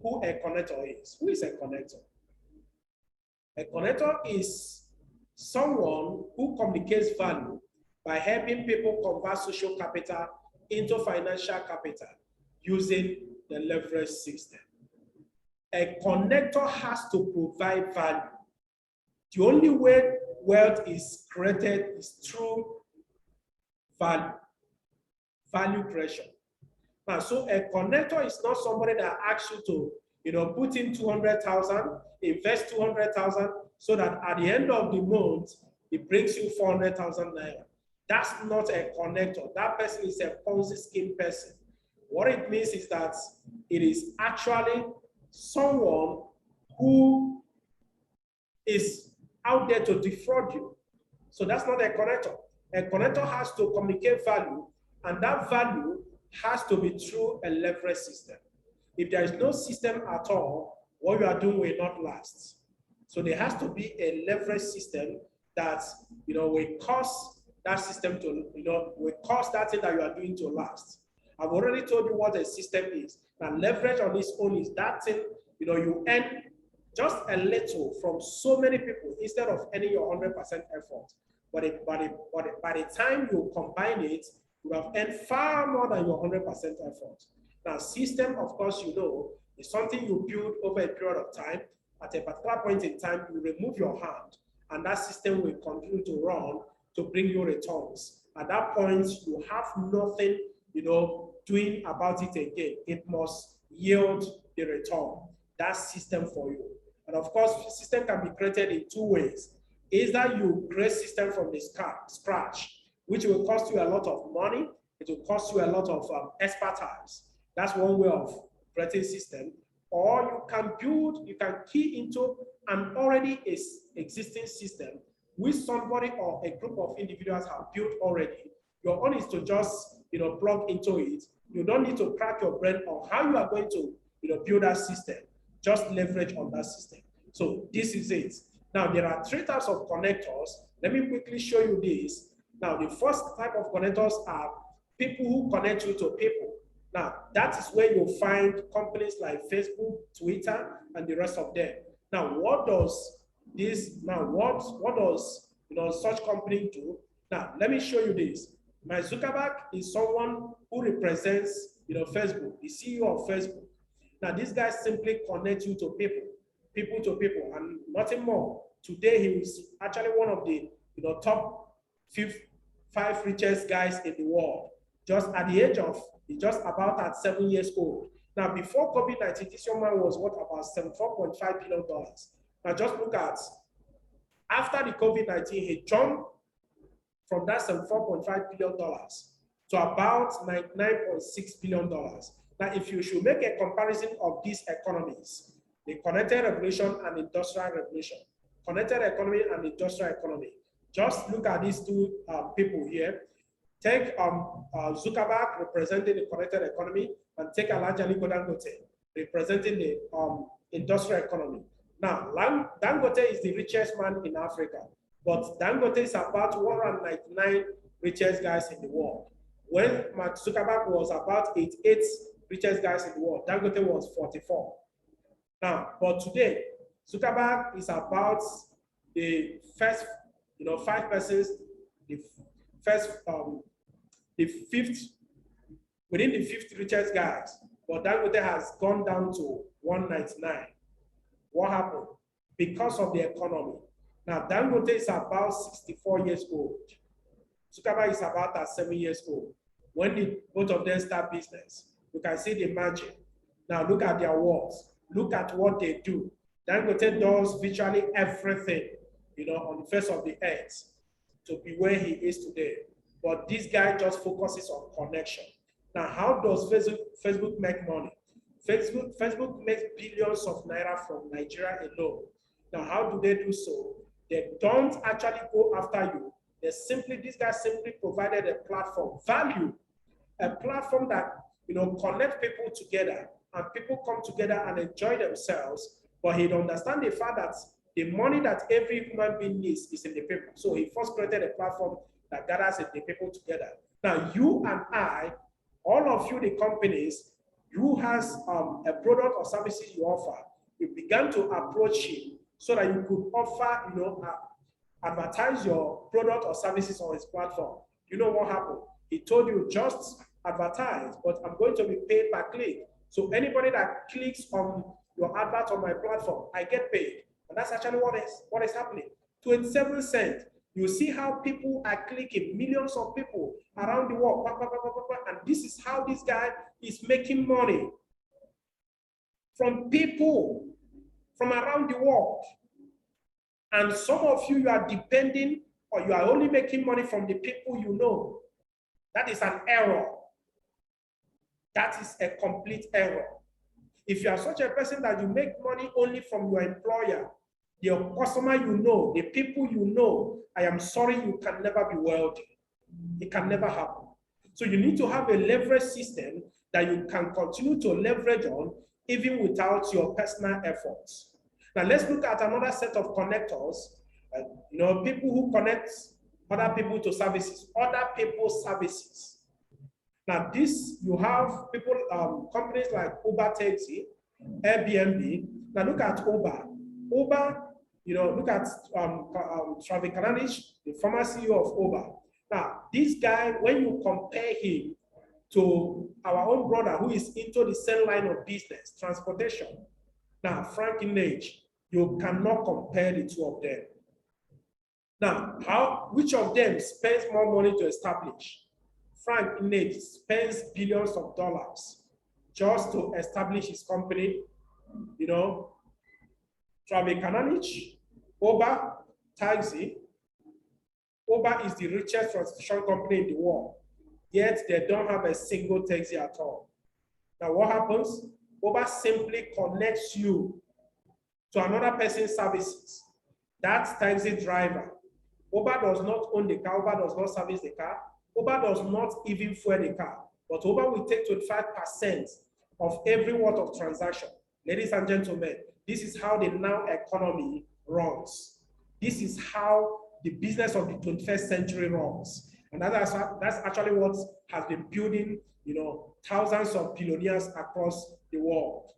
who a connector is. Who is a connector? A connector is someone who communicates value by helping people convert social capital into financial capital using the leverage system. A connector has to provide value. The only way wealth is created is through value creation. Now, so a connector is not somebody that asks you to, put in 200,000, invest 200,000, so that at the end of the month, it brings you 400,000 naira. That's not a connector. That person is a Ponzi scheme person. What it means is that it is actually someone who is out there to defraud you. So that's not a connector. A connector has to communicate value And that value has to be through a leverage system. If there is no system at all, what you are doing will not last. So there has to be a leverage system that will cause that system to, will cause that thing that you are doing to last. I've already told you what a system is. Now leverage on its own is that thing, you earn just a little from so many people instead of earning your 100% effort. But by the time you combine it, you have earned far more than your 100% effort. Now, system, of course, is something you build over a period of time. At a particular point in time, you remove your hand, and that system will continue to run to bring you returns. At that point, you have nothing, doing about it again. It must yield the return. That system for you. And of course, the system can be created in two ways. Either you create system from the scratch, which will cost you a lot of money. It will cost you a lot of expertise. That's one way of creating system. Or you can key into an already existing system which somebody or a group of individuals have built already. Your own is to just plug into it. You don't need to crack your brain on how you are going to build that system. Just leverage on that system. So this is it. Now there are three types of connectors. Let me quickly show you this. Now the first type of connectors are people who connect you to people. Now that is where you'll find companies like Facebook, Twitter, and the rest of them. Now what does this? Now what does such company do? Now let me show you this. Mark Zuckerberg is someone who represents Facebook, the CEO of Facebook. Now this guy simply connects you to people to people, and nothing more. Today he is actually one of the top 5 richest guys in the world. Just at the age of, just about at 7 years old. Now before COVID-19, this young man was worth about $74.5 billion. Now just look at, after the COVID-19, he jumped from that $74.5 billion to about $99.6 billion. Now, if you should make a comparison of these economies, the connected revolution and industrial revolution, connected economy and industrial economy, just look at these two people here. Take Zuckerberg representing the connected economy, and take Alhaji Aliko Dangote representing the industrial economy. Now, Dangote is the richest man in Africa, but Dangote is about 199 richest guys in the world. When Mark Zuckerberg was about 88 richest guys in the world, Dangote was 44. Now, but today, Zuckerberg is about the first, 5 persons, the fifth, within the 50 richest guys, but Dangote has gone down to 199. What happened? Because of the economy. Now, Dangote is about 64 years old. Zuckerberg is about 7 years old. When did both of them start business? You can see the margin. Now, look at their works. Look at what they do. Dangote does virtually everything, on the face of the earth to be where he is today. But this guy just focuses on connection. Now, how does Facebook make money? Facebook makes billions of naira from Nigeria alone. Now, how do they do so? They don't actually go after you. This guy simply provided a platform, value, a platform that connect people together, and people come together and enjoy themselves. But he don't understand the fact that the money that every human being needs is in the people. So he first created a platform that gathers the people together. Now, you and I, all of you, the companies, you has a product or services you offer. You began to approach him so that you could offer, advertise your product or services on his platform. You know what happened? He told you just advertise, but I'm going to be paid per click. So anybody that clicks on your advert on my platform, I get paid. And that's actually what is happening. 27 cents. You see how people are clicking, millions of people around the world. And this is how this guy is making money from people from around the world. And some of you are depending, or you are only making money from the people you know. That is an error. That is a complete error. If you are such a person that you make money only from your employer, your customer you know, the people you know, I am sorry, you can never be wealthy. It can never happen. So you need to have a leverage system that you can continue to leverage on even without your personal efforts. Now let's look at another set of connectors. People who connect other people to services, other people's services. Now this, you have people, companies like Uber Taxi, Airbnb. Now look at Uber. Uber, look at Travis Kananich, the former CEO of Uber. Now, this guy, when you compare him to our own brother who is into the same line of business, transportation, now, Frank Inage, you cannot compare the two of them. Now, which of them spends more money to establish? Frank Inage spends billions of dollars just to establish his company. Travis Kananich, Uber, Taxi. Uber is the richest transportation company in the world, yet they don't have a single taxi at all. Now what happens? Uber simply connects you to another person's services. That taxi driver. Uber does not own the car, Uber does not service the car, Uber does not even fuel the car, but Uber will take 25% of every worth of transaction. Ladies and gentlemen, this is how the now economy runs. This is how the business of the 21st century runs. And that's actually what has been building, thousands of billionaires across the world.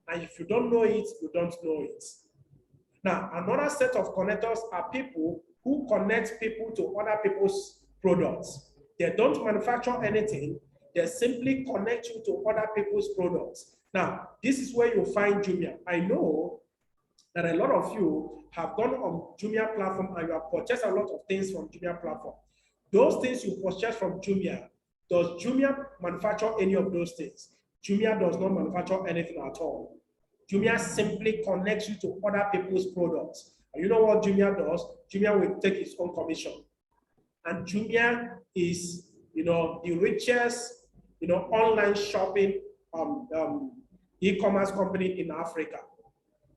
And if you don't know it, you don't know it. Now, another set of connectors are people who connect people to other people's products. They don't manufacture anything. They simply connect you to other people's products. Now, this is where you find Jumia. I know that a lot of you have gone on Jumia platform and you have purchased a lot of things from Jumia platform. Those things you purchase from Jumia, does Jumia manufacture any of those things? Jumia does not manufacture anything at all. Jumia simply connects you to other people's products. And you know what Jumia does? Jumia will take its own commission. And Jumia is, the richest, online shopping e-commerce company in Africa.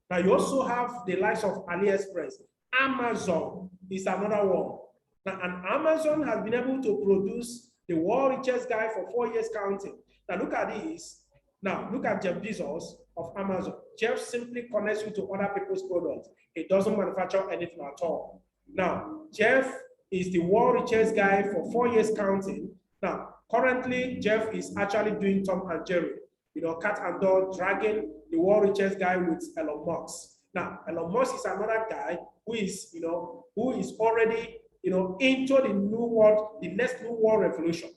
Now you also have the likes of AliExpress. Amazon is another one. Now, and Amazon has been able to produce the world richest guy for 4 years counting. Now look at this. Now look at Jeff Bezos of Amazon. Jeff simply connects you to other people's products. He doesn't manufacture anything at all. Now, Jeff is the world richest guy for 4 years counting. Now, currently, Jeff is actually doing Tom and Jerry. Cat and dog, dragging the world richest guy with Elon Musk. Now, Elon Musk is another guy who is, already, into the new world, the next new world revolution.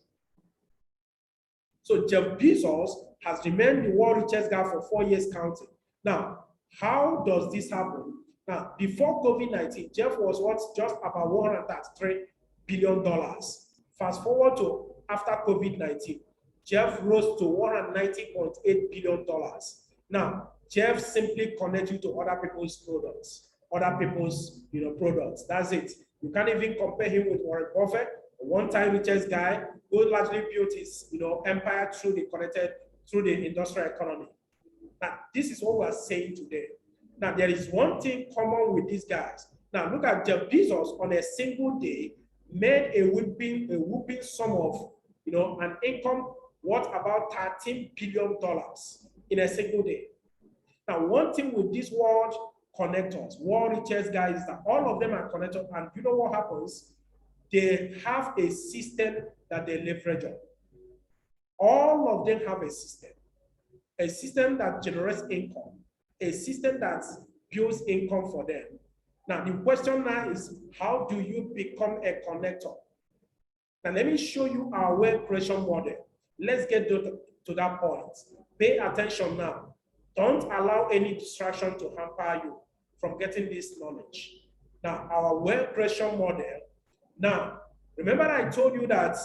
So Jeff Bezos has remained the world richest guy for 4 years counting. Now, how does this happen? Now, before COVID-19, Jeff was just about $133 billion. Fast forward to after COVID-19. Jeff rose to $190.8 billion. Now, Jeff simply connects you to other people's products, products. That's it. You can't even compare him with Warren Buffett, a one-time richest guy who largely built his, empire through the industrial economy. Now, this is what we're saying today. Now, there is one thing common with these guys. Now, look at Jeff Bezos on a single day made a whooping sum of, an income worth about $13 billion in a single day. Now, one thing with these world connectors, world richest guys, is that all of them are connected, and you know what happens? They have a system that they leverage on. All of them have a system that generates income, a system that builds income for them. Now, the question now is, how do you become a connector? Now, let me show you our wealth creation model. Let's get to that point. Pay attention now. Don't allow any distraction to hamper you from getting this knowledge. Now, our wealth creation model. Now, remember I told you that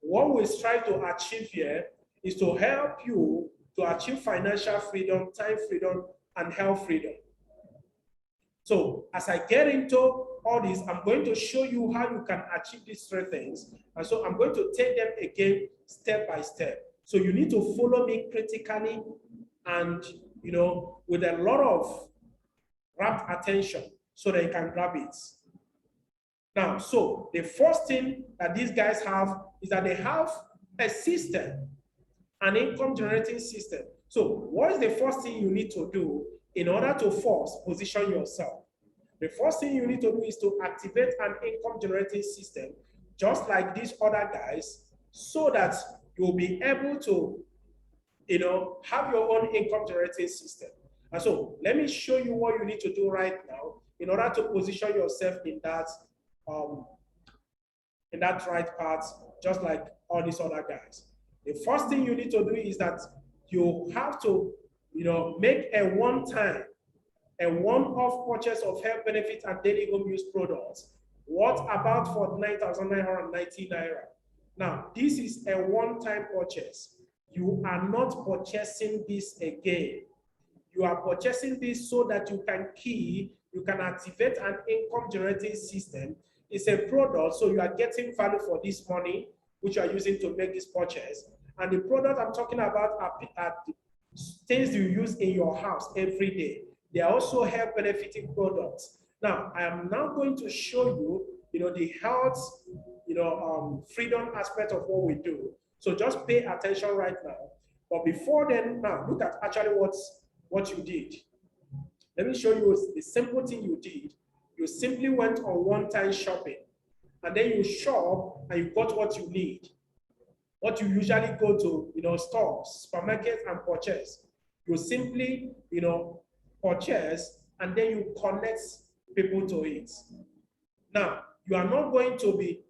what we strive to achieve here is to help you to achieve financial freedom, time freedom, and health freedom. So as I get into all this, I'm going to show you how you can achieve these three things. And so I'm going to take them again step by step. So you need to follow me critically and, with a lot of rapt attention so that you can grab it. Now, so the first thing that these guys have is that they have a system, an income generating system. So what is the first thing you need to do in order to first position yourself? The first thing you need to do is to activate an income generating system, just like these other guys, so that you'll be able to, have your own income generating system. And so let me show you what you need to do right now in order to position yourself in that right path, just like all these other guys. The first thing you need to do is that you have to, make a one-time, a one-off purchase of health benefits and daily home use products. What about for 9,990 naira? Now, this is a one-time purchase. You are not purchasing this again. You are purchasing this so that you can activate an income generating system. It's a product, so you are getting value for this money, which you are using to make this purchase. And the product I'm talking about are things you use in your house every day. They are also health benefiting products. Now, I am now going to show you, the health, freedom aspect of what we do. So just pay attention right now. But before then, now look at actually what you did. Let me show you the simple thing you did. You simply went on one-time shopping, and then you shop and you got what you need. What you usually go to, stores, supermarkets, and purchase. You simply, purchase, and then you connect people to it. Now, you are not going to be,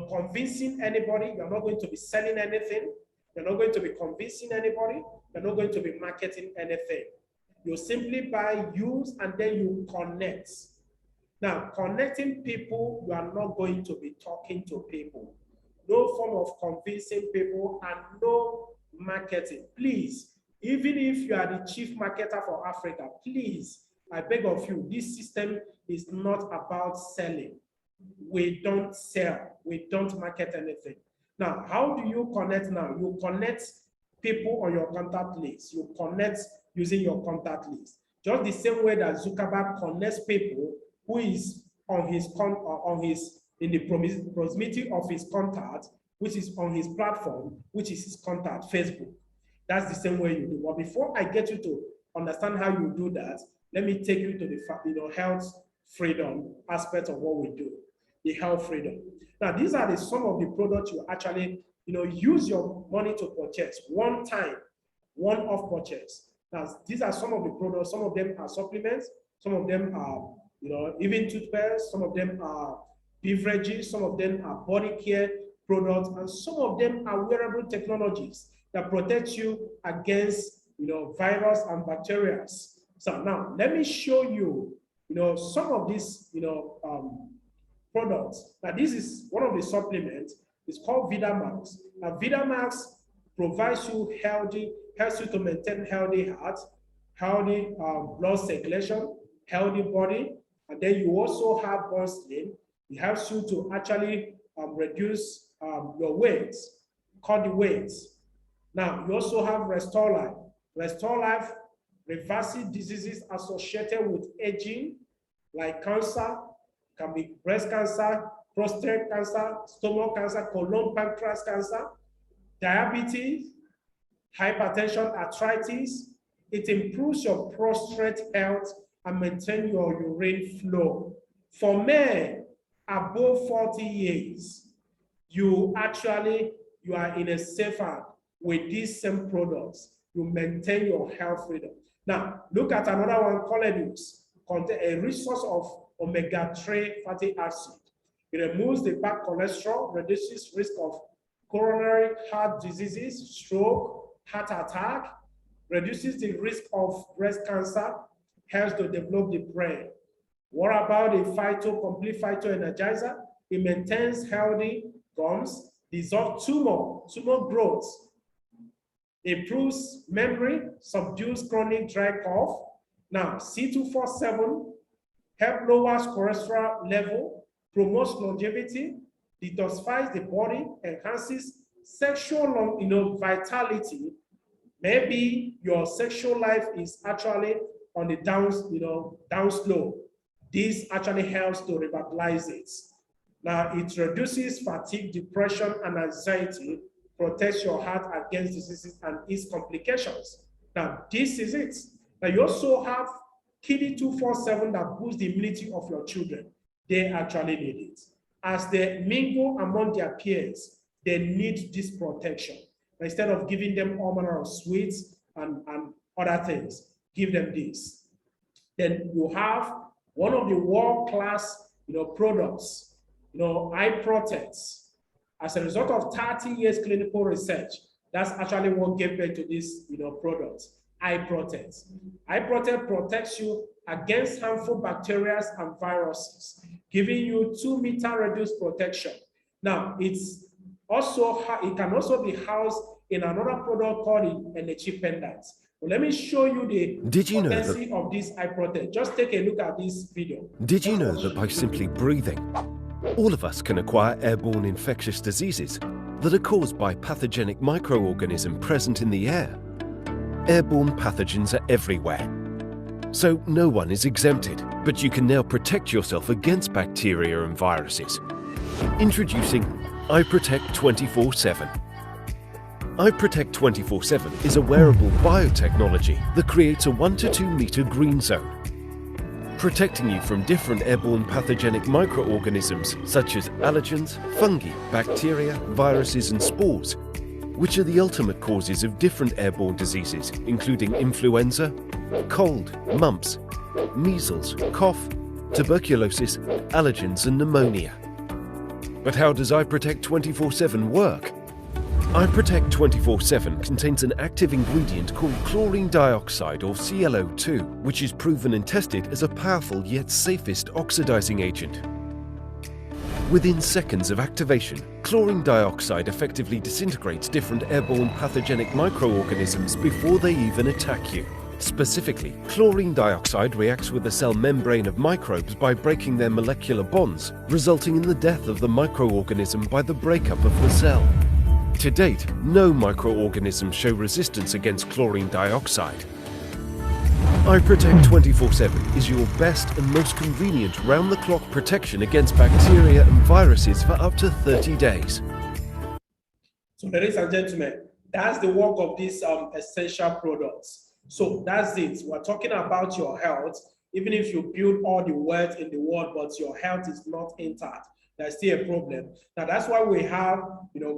convincing anybody. You're not going to be selling anything. You're not going to be convincing anybody. You're not going to be marketing anything. You simply buy, use, and then you connect. Now, connecting people, you are not going to be talking to people. No form of convincing people and no marketing. Please, even if you are the chief marketer for Africa, please, I beg of you, this system is not about selling. We don't sell. We don't market anything. Now, how do you connect now? You connect people on your contact list. You connect using your contact list. Just the same way that Zuckerberg connects people who is in the proximity of his contact, which is on his platform, which is his contact, Facebook. That's the same way you do. But before I get you to understand how you do that, let me take you to the health freedom aspect of what we do, the health freedom. Now, these are some of the products you actually, use your money to purchase, one time, one-off purchase. Now, these are some of the products. Some of them are supplements. Some of them are, even toothpaste. Some of them are beverages. Some of them are body care products, and some of them are wearable technologies that protect you against, virus and bacteria. So now, let me show you, some of these, products. Now, this is one of the supplements. It's called VitaMax. Now, VitaMax provides you helps you to maintain healthy heart, healthy blood circulation, healthy body, and then you also have bone slim. It helps you to actually reduce your weight, cut the weight. Now, you also have Restore Life. Restore Life reverses diseases associated with aging, like cancer, can be breast cancer, prostate cancer, stomach cancer, colon, pancreas cancer, diabetes, hypertension, arthritis. It improves your prostate health and maintain your urine flow. For men above 40 years, you are in a safe hand with these same products. You maintain your health freedom. Now, look at another one, Coledux, contain a rich source of omega-3 fatty acid. It removes the bad cholesterol, reduces risk of coronary heart diseases, stroke, heart attack, reduces the risk of breast cancer, helps to develop the brain. What about the complete phyto energizer? It maintains healthy gums, dissolves tumor growth, improves memory, subdues chronic dry cough. Now, C247 helps lower cholesterol level, promotes longevity, detoxifies the body, enhances sexual vitality. Maybe your sexual life is actually on the down slope. This actually helps to revitalize it. Now, it reduces fatigue, depression, and anxiety, protects your heart against diseases and its complications. Now, this is it. Now, you also have Kidney 247 that boosts the immunity of your children. They actually need it. As they mingle among their peers, they need this protection. Instead of giving them all manner of sweets and other things, give them this. Then you have one of the world-class, products, Eye Protect. As a result of 30 years clinical research, that's actually what gave birth to this, product, Eye Protect. Eye Protect protects you against harmful bacteria and viruses, giving you 2-meter reduced protection. Now, it can also be housed in another product called an energy pendant. Well, let me show you the potency of this Eye Protect. Just take a look at this video. Did you know that by simply breathing, all of us can acquire airborne infectious diseases that are caused by pathogenic microorganisms present in the air? Airborne pathogens are everywhere, so no one is exempted, but you can now protect yourself against bacteria and viruses. Introducing iProtect 24/7. iProtect 24/7 is a wearable biotechnology that creates a 1 to 2 meter green zone, protecting you from different airborne pathogenic microorganisms such as allergens, fungi, bacteria, viruses and spores, which are the ultimate causes of different airborne diseases, including influenza, cold, mumps, measles, cough, tuberculosis, allergens and pneumonia. But how does iProtect 24/7 work? iProtect 24/7 contains an active ingredient called chlorine dioxide, or ClO2, which is proven and tested as a powerful yet safest oxidizing agent. Within seconds of activation, chlorine dioxide effectively disintegrates different airborne pathogenic microorganisms before they even attack you. Specifically, chlorine dioxide reacts with the cell membrane of microbes by breaking their molecular bonds, resulting in the death of the microorganism by the breakup of the cell. To date, no microorganisms show resistance against chlorine dioxide. iProtect 24/7 is your best and most convenient round-the-clock protection against bacteria and viruses for up to 30 days. So, ladies and gentlemen, that's the work of these essential products. So that's it. We're talking about your health. Even if you build all the wealth in the world, but your health is not intact, there's still a problem. Now, that's why we have,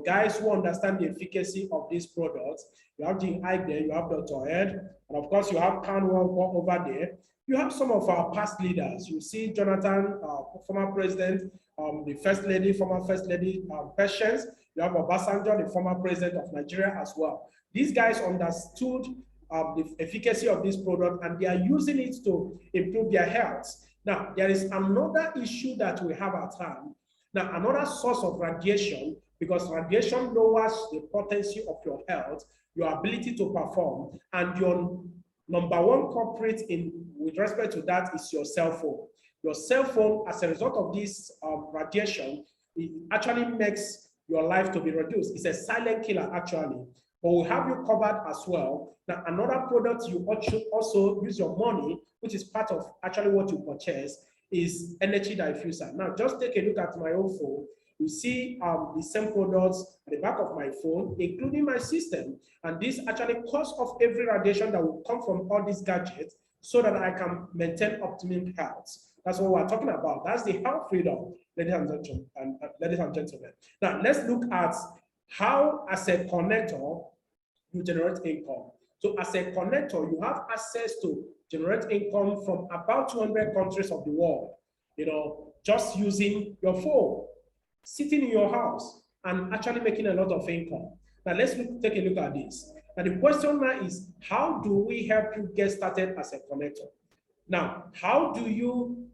guys who understand the efficacy of these products. You have Jim Ike there, you have Dr. Ed, and of course, you have Canwell over there. You have some of our past leaders. You see Jonathan, former president, the first lady, former first lady, Patience. You have Obasanjo, the former president of Nigeria as well. These guys understood the efficacy of this product, and they are using it to improve their health. Now, there is another issue that we have at hand. Now, another source of radiation, because radiation lowers the potency of your health, your ability to perform, and your number one culprit with respect to that is your cell phone. Your cell phone, as a result of this radiation, it actually makes your life to be reduced. It's a silent killer, actually. But we have you covered as well. Now, another product you should also use your money, which is part of actually what you purchase, is energy diffuser. Now, just take a look at my own phone. You see the same products at the back of my phone, including my system. And this actually cuts off every radiation that will come from all these gadgets so that I can maintain optimum health. That's what we're talking about. That's the health freedom, ladies and gentlemen. Now, let's look at how, as a connector, you generate income. So as a connector, you have access to generate income from about 200 countries of the world, just using your phone, sitting in your house, and actually making a lot of income. Now, let's take a look at this. Now, the question now is, how do we help you get started as a connector? Now, how do you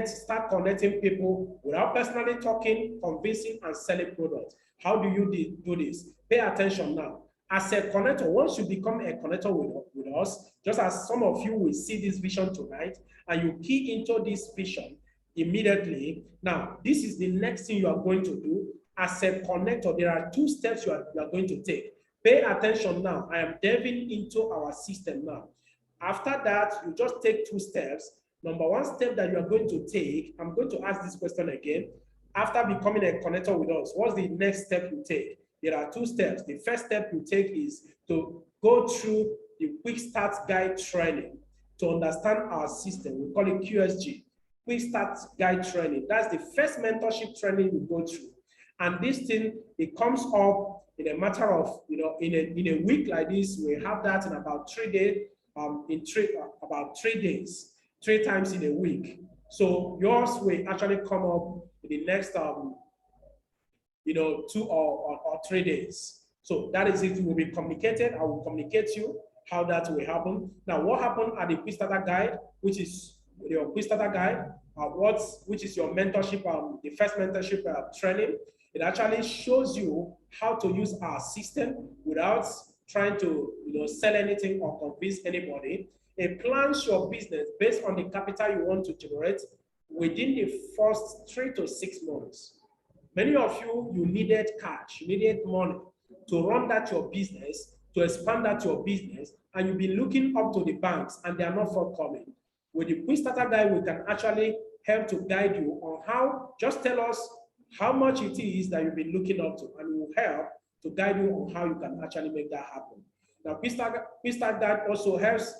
start connecting people without personally talking, convincing, and selling products? How do you do this? Pay attention now. As a connector, once you become a connector with us, just as some of you will see this vision tonight, and you key into this vision immediately. Now, this is the next thing you are going to do. As a connector, there are 2 steps you are going to take. Pay attention now. I am delving into our system now. After that, you just take 2 steps. Number 1 step that you are going to take, I'm going to ask this question again. after becoming a connector with us, what's the next step you take? There are two steps. The first step you take is to go through the quick start guide training to understand our system. We call it QSG, quick start guide training. That's the first mentorship training you go through. And this thing, it comes up in a matter of, in a week like this. We have that in about 3 days, about 3 days, 3 times in a week. So yours will actually come up in the next 2 or 3 days. So that is it. Will be communicated. I will communicate to you how that will happen. Now, what happened at the quick starter guide, which is your quick starter guide, which is your mentorship, the first mentorship training. It actually shows you how to use our system without trying to sell anything or convince anybody. It plans your business based on the capital you want to generate within the first 3 to 6 months. Many of you needed cash, you needed money to run that your business, to expand that your business, and you've been looking up to the banks and they are not forthcoming. With the quick starter guide, we can actually help to guide you on how. Just tell us how much it is that you've been looking up to, and we will help to guide you on how you can actually make that happen. Now, quick start guide also helps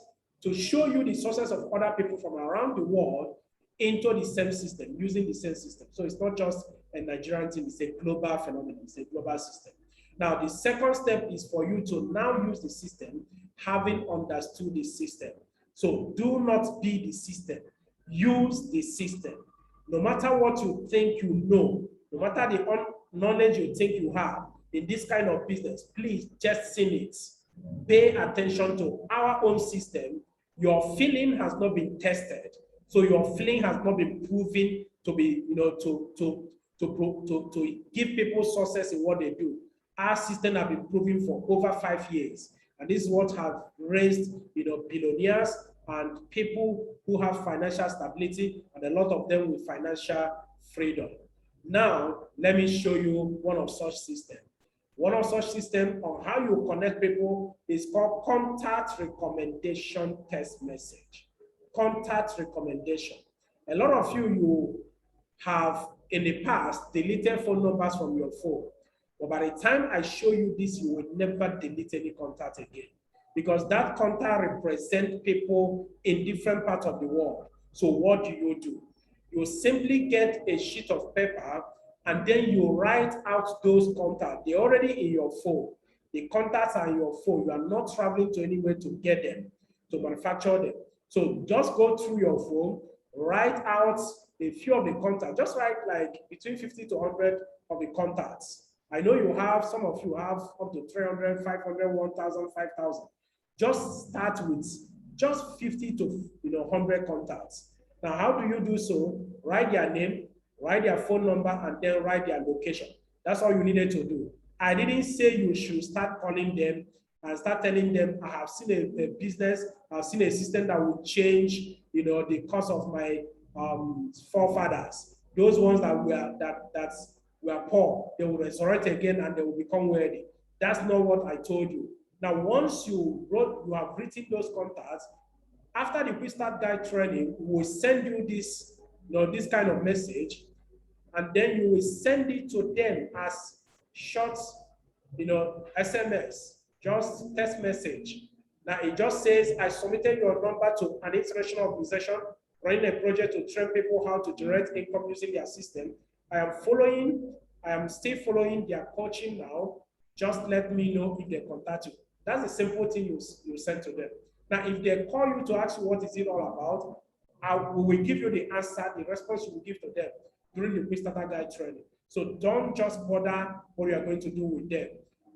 to show you the sources of other people from around the world into the same system, using the same system. So it's not just a Nigerian thing, it's a global phenomenon, it's a global system. Now, the second step is for you to now use the system, having understood the system. So do not be the system, use the system. No matter what you think you know, no matter the knowledge you think you have in this kind of business, please just sing it. Pay attention to our own system. Your feeling has not been tested. So your feeling has not been proven to be, to give people success in what they do. Our system has been proven for over 5 years. And this is what has raised, billionaires and people who have financial stability, and a lot of them with financial freedom. Now, let me show you one of such systems. One of such systems on how you connect people is called contact recommendation text message. Contact recommendation. A lot of you have in the past deleted phone numbers from your phone. But by the time I show you this, you will never delete any contact again, because that contact represents people in different parts of the world. So what do? You simply get a sheet of paper and then you write out those contacts. They're already in your phone. The contacts are in your phone. You are not traveling to anywhere to get them, to manufacture them. So just go through your phone, write out a few of the contacts. Just write like between 50 to 100 of the contacts. I know you have, some of you have up to 300, 500, 1,000, 5,000. Just start with just 50 to 100 contacts. Now, how do you do so? Write their name, write their phone number, and then write their location. That's all you needed to do. I didn't say you should start calling them and start telling them, I have seen a business, I've seen a system that will change, the course of my forefathers. Those ones that were poor, they will resurrect again and they will become wealthy. That's not what I told you. Now, once you have written those contacts, after the quick start guide training, we will send you this, this kind of message, and then you will send it to them as short, SMS, just text message. Now it just says, I submitted your number to an international organization running a project to train people how to generate income using their system. I am still following their coaching now. Just let me know if they contact you. That's the simple thing you send to them. Now, if they call you to ask you what is it all about, we will give you the answer, the response you will give to them during the quick starter guide training. So don't just bother what you are going to do with them.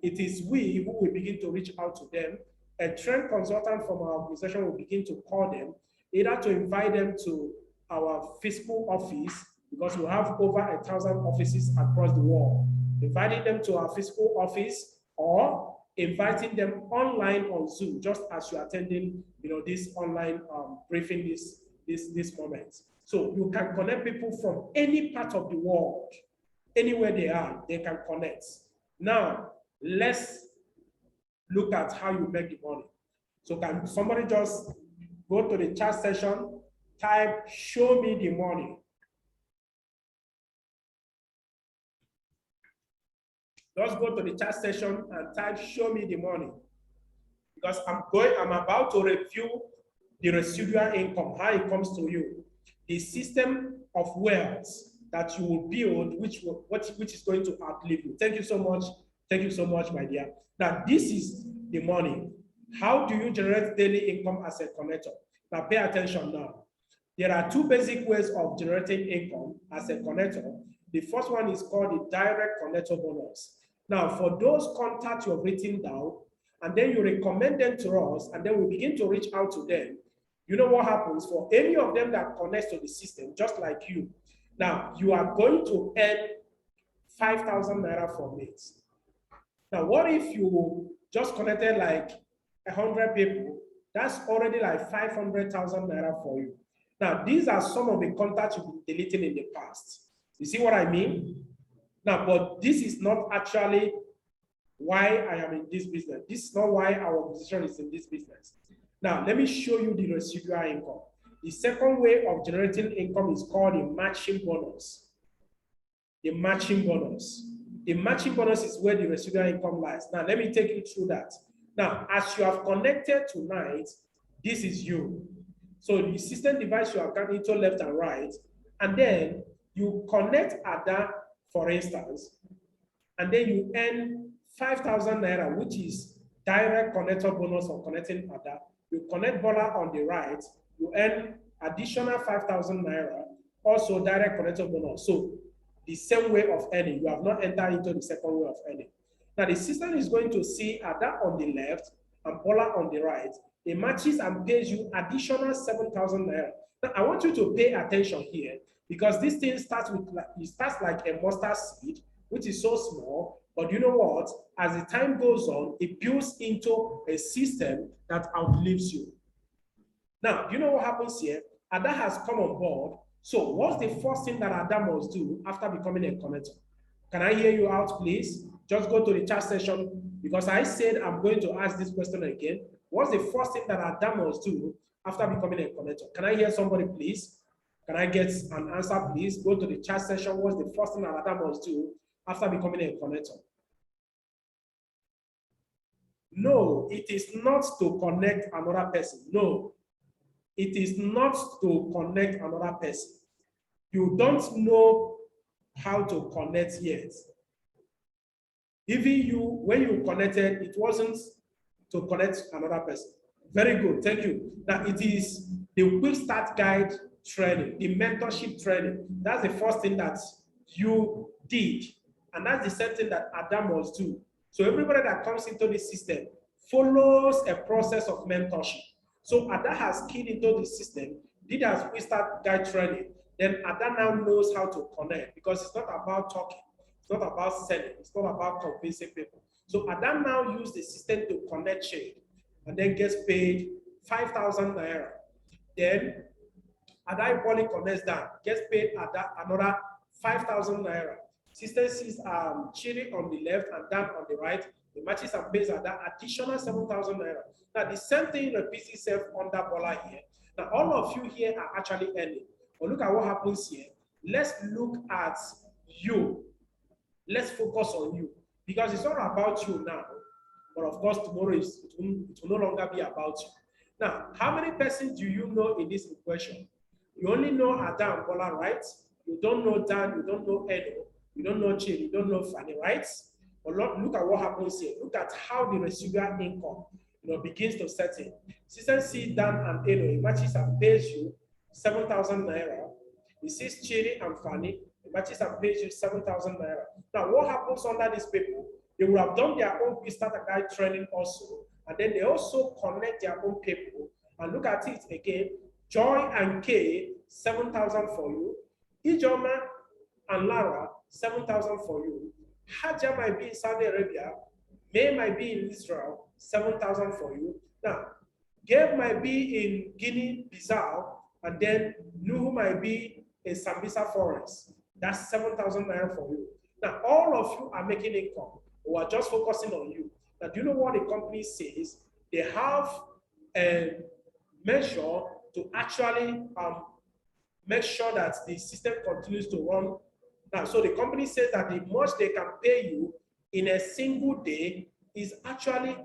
It is we who will begin to reach out to them. A trained consultant from our organization will begin to call them, either to invite them to our physical office, because we have over 1,000 offices across the world, inviting them to our physical office, or inviting them online on Zoom, just as you're attending, this online briefing this moment. So you can connect people from any part of the world, anywhere they are, they can connect. Now, let's look at how you make the money. So can somebody just go to the chat session, type, show me the money. Just go to the chat session and type "show me the money," because I'm about to review the residual income, how it comes to you, the system of wealth that you will build, which is going to outlive you. Thank you so much. Thank you so much, my dear. Now, this is the money. How do you generate daily income as a connector? Now, pay attention now. There are two basic ways of generating income as a connector. The first one is called the direct connector bonus. Now, for those contacts you have written down, and then you recommend them to us, and then we begin to reach out to them, you know what happens for any of them that connects to the system, just like you. Now, you are going to earn 5,000 naira from it. Now, what if you just connected like 100 people? That's already like 500,000 naira for you. Now, these are some of the contacts you've been deleting in the past. You see what I mean? Now, but this is not actually why I am in this business. This is not why our position is in this business. Now, let me show you the residual income. The second way of generating income is called the matching bonus. The matching bonus. The matching bonus is where the residual income lies. Now, let me take you through that. Now, as you have connected tonight, this is you. So the system divides your account into left and right, and then you connect Ada, for instance, and then you earn 5,000 naira, which is direct connector bonus for connecting Ada. You connect Bola on the right, you earn additional 5,000 naira, also direct connector bonus. So the same way of earning, you have not entered into the second way of earning. Now the system is going to see Ada on the left and Bola on the right. It matches and pays you additional 7,000 naira. Now I want you to pay attention here, because this thing starts like a mustard seed, which is so small, but you know what? As the time goes on, it builds into a system that outlives you. Now, you know what happens here? Ada has come on board. So what's the first thing that Ada must do after becoming a connector? Can I hear you out, please? Just go to the chat session, because I said I'm going to ask this question again. What's the first thing that Ada must do after becoming a connector? Can I hear somebody, please? Can I get an answer, please? Go to the chat session. What's the first thing that Ada must do after becoming a connector? No, it is not to connect another person. No, it is not to connect another person. You don't know how to connect yet. Even you, when you connected, it wasn't to connect another person. Very good, thank you. Now it is the quick start guide training, the mentorship training. That's the first thing that you did. And that's the same thing that Adam must do. So everybody that comes into the system follows a process of mentorship. So Ada has keyed into the system, did a quick start guide training. Then Ada now knows how to connect, because it's not about talking. It's not about selling. It's not about convincing people. So Ada now uses the system to connect shade, and then gets paid 5,000 naira. Then Ada Ipoli connects that, gets paid another 5,000 naira. System sees Chiri on the left and Dan on the right. The matches and pays Ada additional 7,000 naira. Now the same thing repeats itself under Bola here. Now all of you here are actually earning. But look at what happens here. Let's look at you. Let's focus on you, because it's not about you now. But of course, tomorrow it will no longer be about you. Now, how many persons do you know in this equation? You only know Ada and Bola, right? You don't know Dan, you don't know Edo, you don't know Chill, you don't know Fanny, right? But look at what happens here. Look at how the residual income begins to set in. System sees Dan and Edo, it matches and pays you 7,000 naira. It sees Chiri and Fanny, it matches and pays you 7,000 naira. Now, what happens under these people? They will have done their own starter guide training also, and then they also connect their own people. And look at it again. Joy and Kay, 7,000 for you. Ijoma and Lara, 7,000 for you. Haja might be in Saudi Arabia. May might be in Israel, 7,000 for you. Now, Gabe might be in Guinea-Bissau, and then Nuhu might be in Sambisa Forest. That's 7,000 naira for you. Now, all of you are making income. We are just focusing on you. Now, do you know what the company says? They have a measure to actually make sure that the system continues to run. Now, so the company says that the much they can pay you in a single day is actually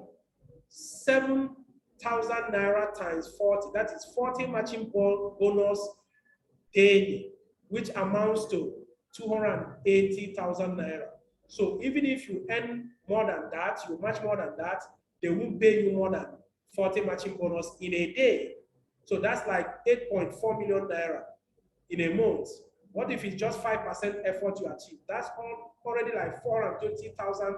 7,000 naira times 40. That is 40 matching ball bonus daily, which amounts to 280,000 naira. So even if you earn more than that, you match more than that, they won't pay you more than 40 matching bonus in a day. So that's like 8.4 million naira in a month. What if it's just 5% effort you achieve? That's already like 420,000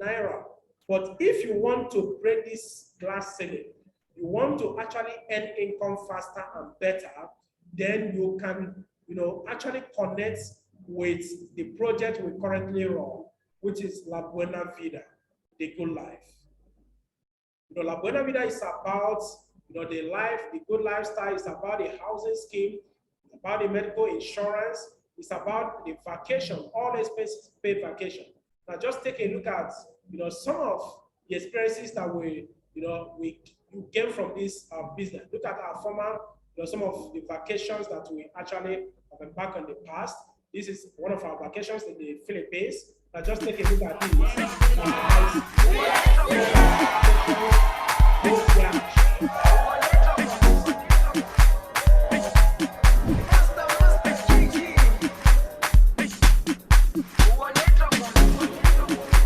naira. But if you want to break this glass ceiling, you want to actually earn income faster and better, then you can, actually connect with the project we currently run, which is La Buena Vida, the good life. La Buena Vida is about, the good lifestyle. It's about the housing scheme, about the medical insurance. It's about the vacation, all expenses paid vacation. Now, just take a look at, some of the experiences that we gain from this business. Look at our former, some of the vacations that we actually have been back in the past. This is one of our vacations in the Philippines. Now, just take a look at this.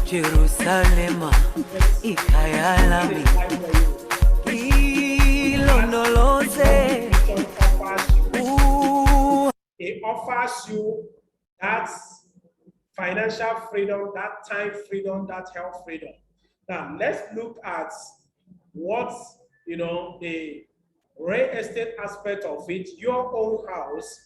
Jerusalem, ikayalami, ilondoloze. It offers you that financial freedom, that time freedom, that health freedom. Now, let's look at what, the real estate aspect of it, your own house,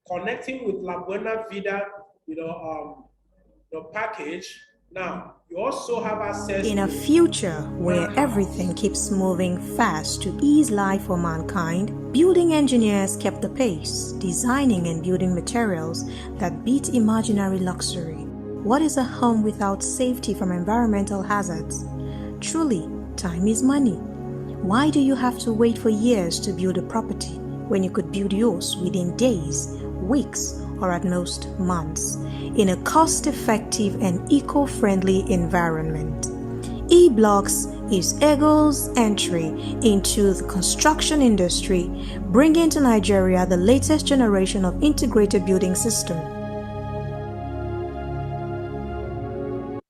connecting with La Buena Vida, the package. Now, you also have access in a future where everything keeps moving fast to ease life for mankind, building engineers kept the pace, designing and building materials that beat imaginary luxury. What is a home without safety from environmental hazards? Truly, time is money. Why do you have to wait for years to build a property when you could build yours within days, weeks, or at most months, in a cost-effective and eco-friendly environment? E-Blocks is Eagle's entry into the construction industry, bringing to Nigeria the latest generation of integrated building system.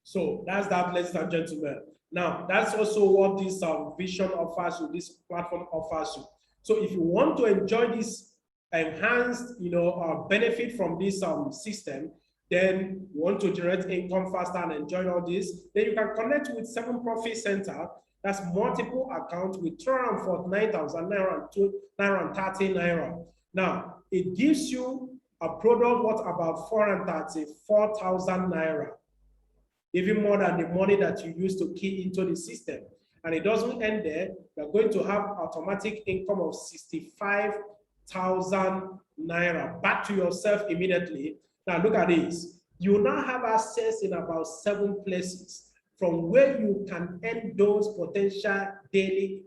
So that's that, ladies and gentlemen. Now, that's also what this vision offers you, this platform offers you. So if you want to enjoy this enhanced, benefit from this system, then you want to generate income faster and enjoy all this, then you can connect with 7 Profit Center. That's multiple accounts with 349,000 naira and 30 naira. Now, it gives you a product worth about 434,000 naira, even more than the money that you use to key into the system. And it doesn't end there. You're going to have automatic income of 65,000 naira back to yourself immediately. Now look at this. You now have access in about 7 places from where you can earn those potential daily,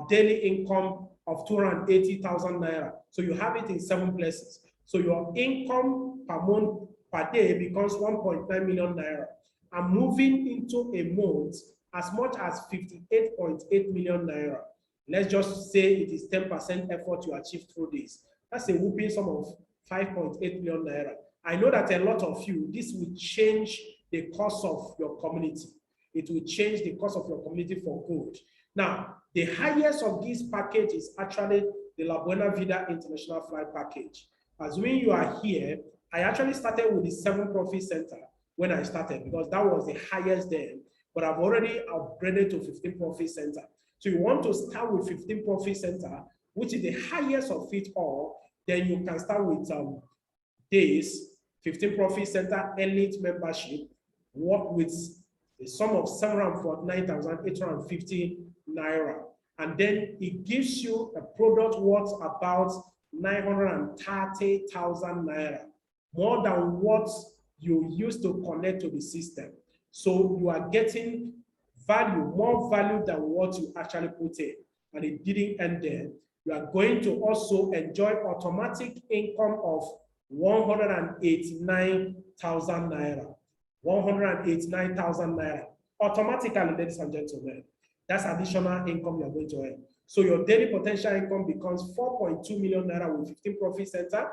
daily income of 280,000 naira. So you have it in 7 places. So your income per month, per day becomes 1.9 million naira. And moving into a month, as much as 58.8 million naira. Let's just say it is 10% effort you achieve through this. That's a whooping sum of 5.8 million naira. I know that a lot of you, this will change the course of your community. It will change the course of your community for good. Now, the highest of this package is actually the La Buena Vida International Flight Package. As when you are here, I actually started with the 7 Profit Center when I started because that was the highest then, but I've already upgraded to 15 Profit Center. So you want to start with 15 Profit Center, which is the highest of it all, then you can start with this 15 Profit Center Elite membership, work with a sum of 749,850 naira. And then it gives you a product worth about 930,000 naira, more than what you used to connect to the system. So you are getting value, more value than what you actually put in. And it didn't end there. You are going to also enjoy automatic income of 189,000 naira. 189,000 naira. Automatically, ladies and gentlemen, that's additional income you're going to earn. So your daily potential income becomes 4.2 million naira with 15 profit center.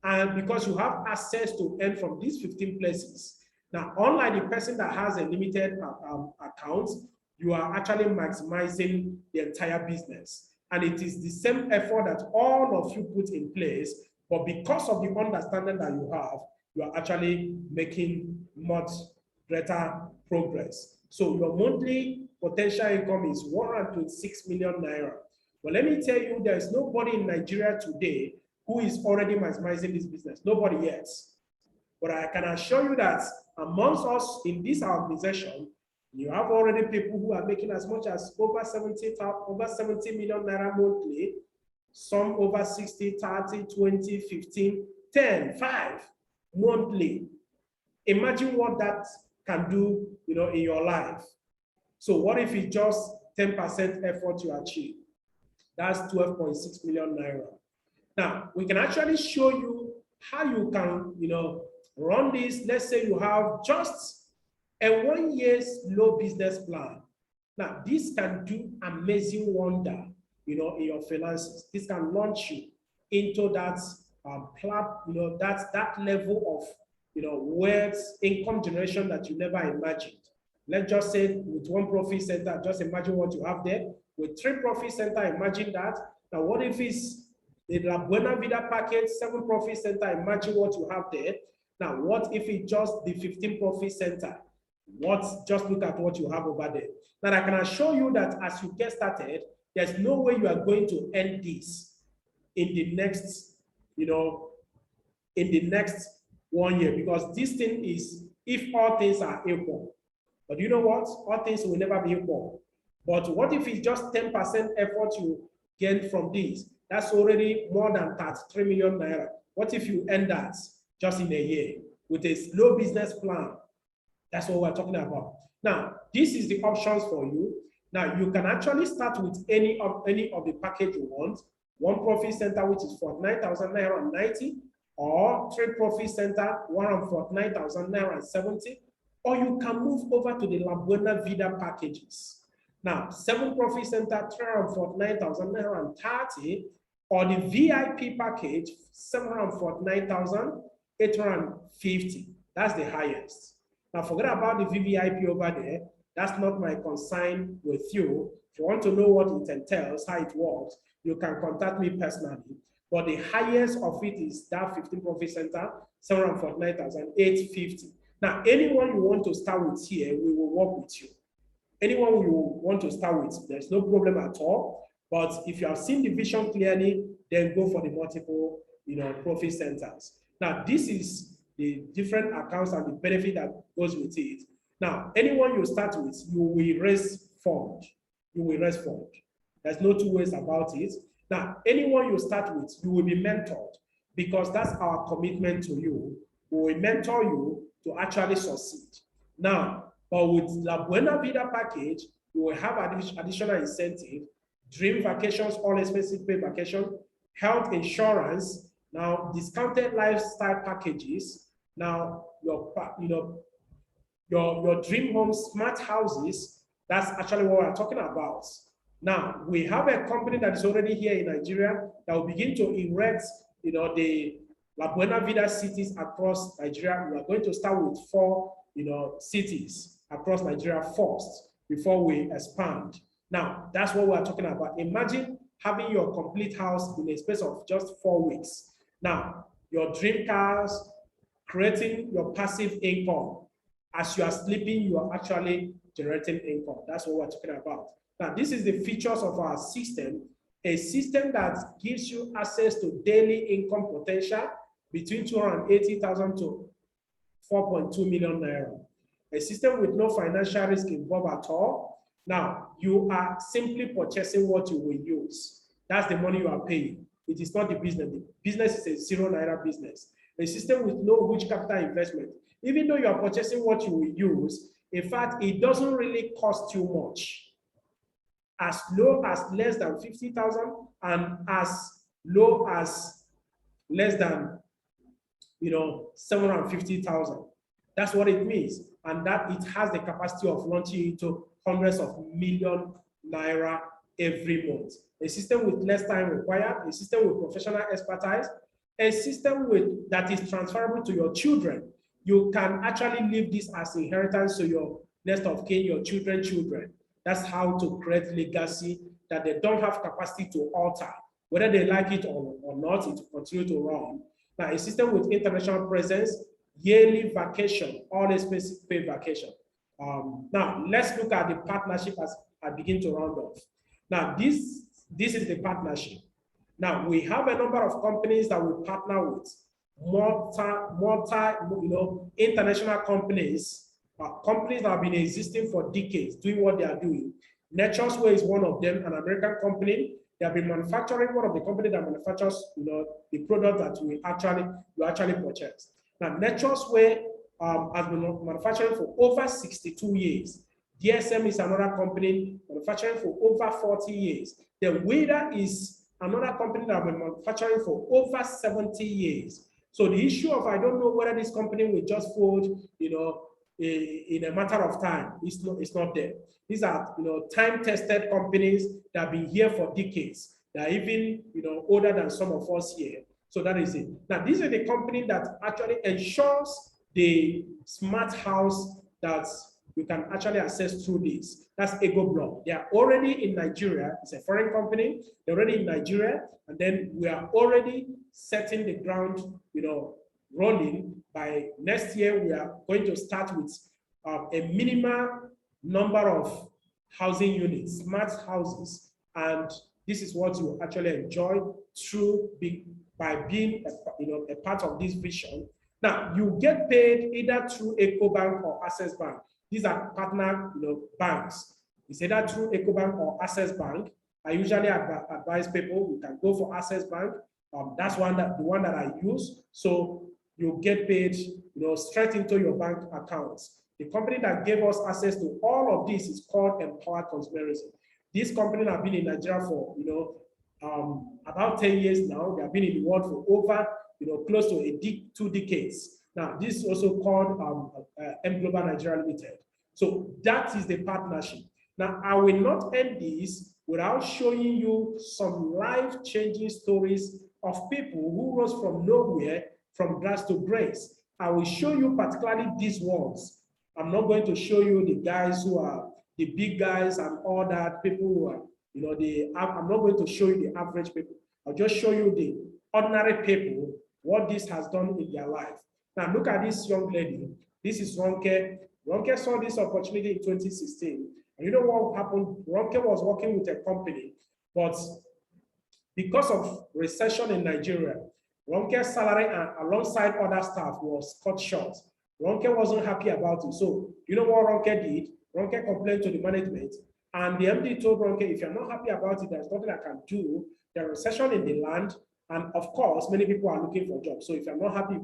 And because you have access to earn from these 15 places. Now, unlike the person that has a limited account, you are actually maximizing the entire business. And it is the same effort that all of you put in place, but because of the understanding that you have, you are actually making much greater progress. So your monthly potential income is 126 million naira. But let me tell you, there is nobody in Nigeria today who is already maximizing this business. Nobody yet. But I can assure you that amongst us in this organization, you have already people who are making as much as over 70 million naira monthly, some over 60, 30, 20, 15, 10, 5 monthly. Imagine what that can do, in your life. So what if it's just 10% effort you achieve? That's 12.6 million naira. Now, we can actually show you how you can, run this. Let's say you have just a 1 year's low business plan. Now, this can do amazing wonder, in your finances. This can launch you into that that level of, wealth, income generation that you never imagined. Let's just say with 1 profit center, just imagine what you have there. With 3 profit center, imagine that. Now, what if it's the Buena Vida package, 7 profit center, imagine what you have there. Now, what if it's just the 15 profit center? Just look at what you have over there. Now, I can assure you that as you get started, there's no way you are going to end this in the next, in the next 1 year, because this thing is, if all things are equal. But you know what? All things will never be equal. But what if it's just 10% effort you gain from this? That's already more than 33 million naira. What if you end that just in a year with a slow business plan? That's what we're talking about. Now, this is the options for you. Now, you can actually start with any of the package you want. 1 profit center, which is 49,990, or 3 profit center, 149,970, or you can move over to the La Buena Vida packages. Now, 7 profit center, 349,930, or the VIP package, 749,850. That's the highest. Now, forget about the VVIP over there. That's not my concern with you. If you want to know what it entails, how it works, you can contact me personally. But the highest of it is that 15 profit center, 749,850. Now, anyone you want to start with here, we will work with you. Anyone you want to start with, there's no problem at all. But if you have seen the vision clearly, then go for the multiple, profit centers. Now, this is the different accounts and the benefit that goes with it. Now, anyone you start with, you will raise fund. You will raise fund. There's no 2 ways about it. Now, anyone you start with, you will be mentored, because that's our commitment to you. We will mentor you to actually succeed. Now, but with La Buena Vida package, you will have additional incentive, dream vacations, all expenses paid vacation, health insurance, now discounted lifestyle packages, now your dream home, smart houses. That's actually what we're talking about. Now, we have a company that is already here in Nigeria that will begin to erect, the La Buena Vida cities across Nigeria. We are going to start with 4, cities across Nigeria first before we expand. Now, that's what we're talking about. Imagine having your complete house in a space of just 4 weeks. Now, your dream cars, creating your passive income. As you are sleeping, you are actually generating income. That's what we're talking about. Now, this is the features of our system, a system that gives you access to daily income potential between 280,000 to 4.2 million naira. A system with no financial risk involved at all. Now, you are simply purchasing what you will use. That's the money you are paying. It is not the business. The business is a 0 naira business. A system with no huge capital investment. Even though you are purchasing what you will use, in fact, it doesn't really cost you much. As low as less than 50,000 and as low as less than 750,000. That's what it means. And that it has the capacity of launching into hundreds of million naira every month. A system with less time required, a system with professional expertise, a system that is transferable to your children. You can actually leave this as inheritance to your next of kin, your children's children. That's how to create legacy that they don't have capacity to alter. Whether they like it or not, it will continue to run. Now, a system with international presence, yearly vacation, all expenses paid vacation. Now, let's look at the partnership as I begin to round off. Now, this is the partnership. Now, we have a number of companies that we partner with, international companies, companies that have been existing for decades, doing what they are doing. Nature's Way is one of them, an American company. They have been manufacturing, one of the companies that manufactures, the product that we actually purchase. Now, Nature's Way has been manufacturing for over 62 years. DSM is another company manufacturing for over 40 years. The Wida is another company that has been manufacturing for over 70 years. So the issue of, I don't know whether this company will just fold, in a matter of time, it's not there. These are, time-tested companies that have been here for decades. They are even, older than some of us here. So that is it. Now, this is the company that actually ensures the smart house that we can actually access through this. That's Ego Block. They are already in Nigeria. It's a foreign company. They're already in Nigeria. And then we are already setting the ground, rolling. By next year, we are going to start with a minimal number of housing units, smart houses. And this is what you actually enjoy by being a part of this vision. Now, you get paid either through EcoBank or Access Bank. These are partner banks. It's either through EcoBank or Access Bank. I usually advise people, you can go for Access Bank. That's the one that I use. So you get paid straight into your bank accounts. The company that gave us access to all of this is called Empower Conspiracy. This company has been in Nigeria for about 10 years now. They have been in the world for over close to 2 decades. Now, this is also called M Global Nigeria Limited. So that is the partnership. Now, I will not end this without showing you some life-changing stories of people who rose from nowhere, from grass to grace. I will show you particularly these ones. I'm not going to show you the guys who are the big guys and all that, people who are, I'm not going to show you the average people. I'll just show you the ordinary people, what this has done in their life. Now look at this young lady. This is Ronke. Ronke saw this opportunity in 2016. And you know what happened? Ronke was working with a company, but because of recession in Nigeria, Ronke's salary alongside other staff was cut short. Ronke wasn't happy about it. So you know what Ronke did? Ronke complained to the management, and the MD told Ronke, if you're not happy about it, there's nothing I can do. There's recession in the land, and of course, many people are looking for jobs. So if you're not happy,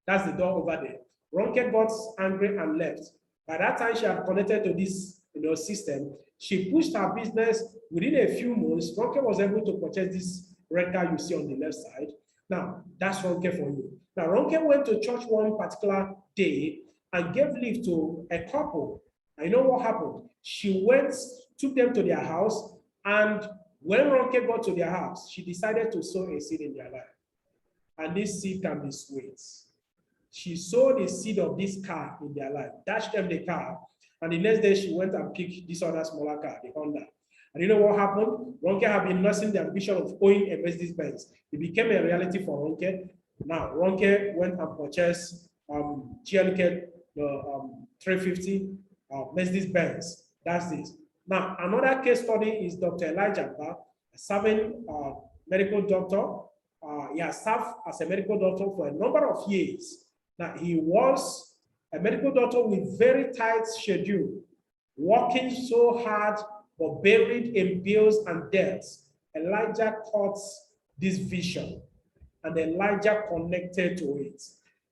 that's the door over there. Ronke got angry and left. By that time, she had connected to this system. She pushed her business. Within a few months, Ronke was able to purchase this red car you see on the left side. Now, that's Ronke for you. Now, Ronke went to church one particular day and gave leave to a couple. I know what happened. She took them to their house, and when Ronke got to their house, she decided to sow a seed in their life. And this seed can be sweet. She sowed the seed of this car in their life, dashed them the car, and the next day she went and picked this other smaller car, the Honda. And you know what happened? Ronke had been nursing the ambition of owning a Mercedes Benz. It became a reality for Ronke. Now, Ronke went and purchased GLK 350 Mercedes Benz. That's this. Now, another case study is Dr. Elijah Ba, a serving medical doctor. He has served as a medical doctor for a number of years. Now, he was a medical doctor with very tight schedule, working so hard, but buried in bills and debts. Elijah caught this vision, and Elijah connected to it.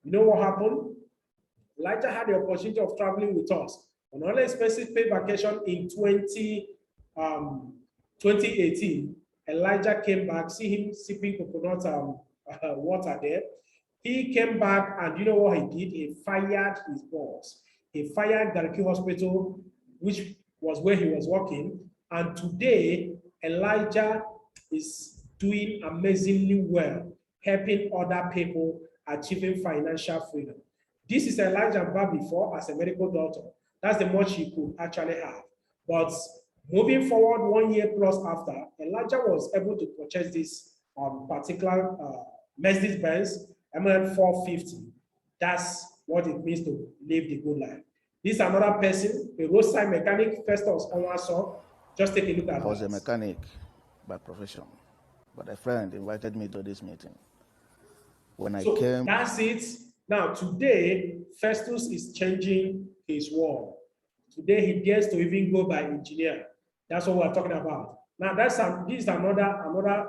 You know what happened? Elijah had the opportunity of traveling with us on an expensive paid vacation in 2018. Elijah came back, see him sipping coconut water there. He came back and you know what he did? He fired his boss. He fired Garki Hospital, which was where he was working. And today, Elijah is doing amazingly well, helping other people achieving financial freedom. This is Elijah Bar before as a medical doctor. That's the much he could actually have. But moving forward 1 year plus after, Elijah was able to purchase this particular Mercedes-Benz MN 450. That's what it means to live the good life. This is another person, a roadside mechanic, Festus Onwaso. Just take a look at it. I was a mechanic by profession, but a friend invited me to this meeting. When I came... That's it. Now, today, Festus is changing his world. Today, he gets to even go by engineer. That's what we're talking about. Now, this is another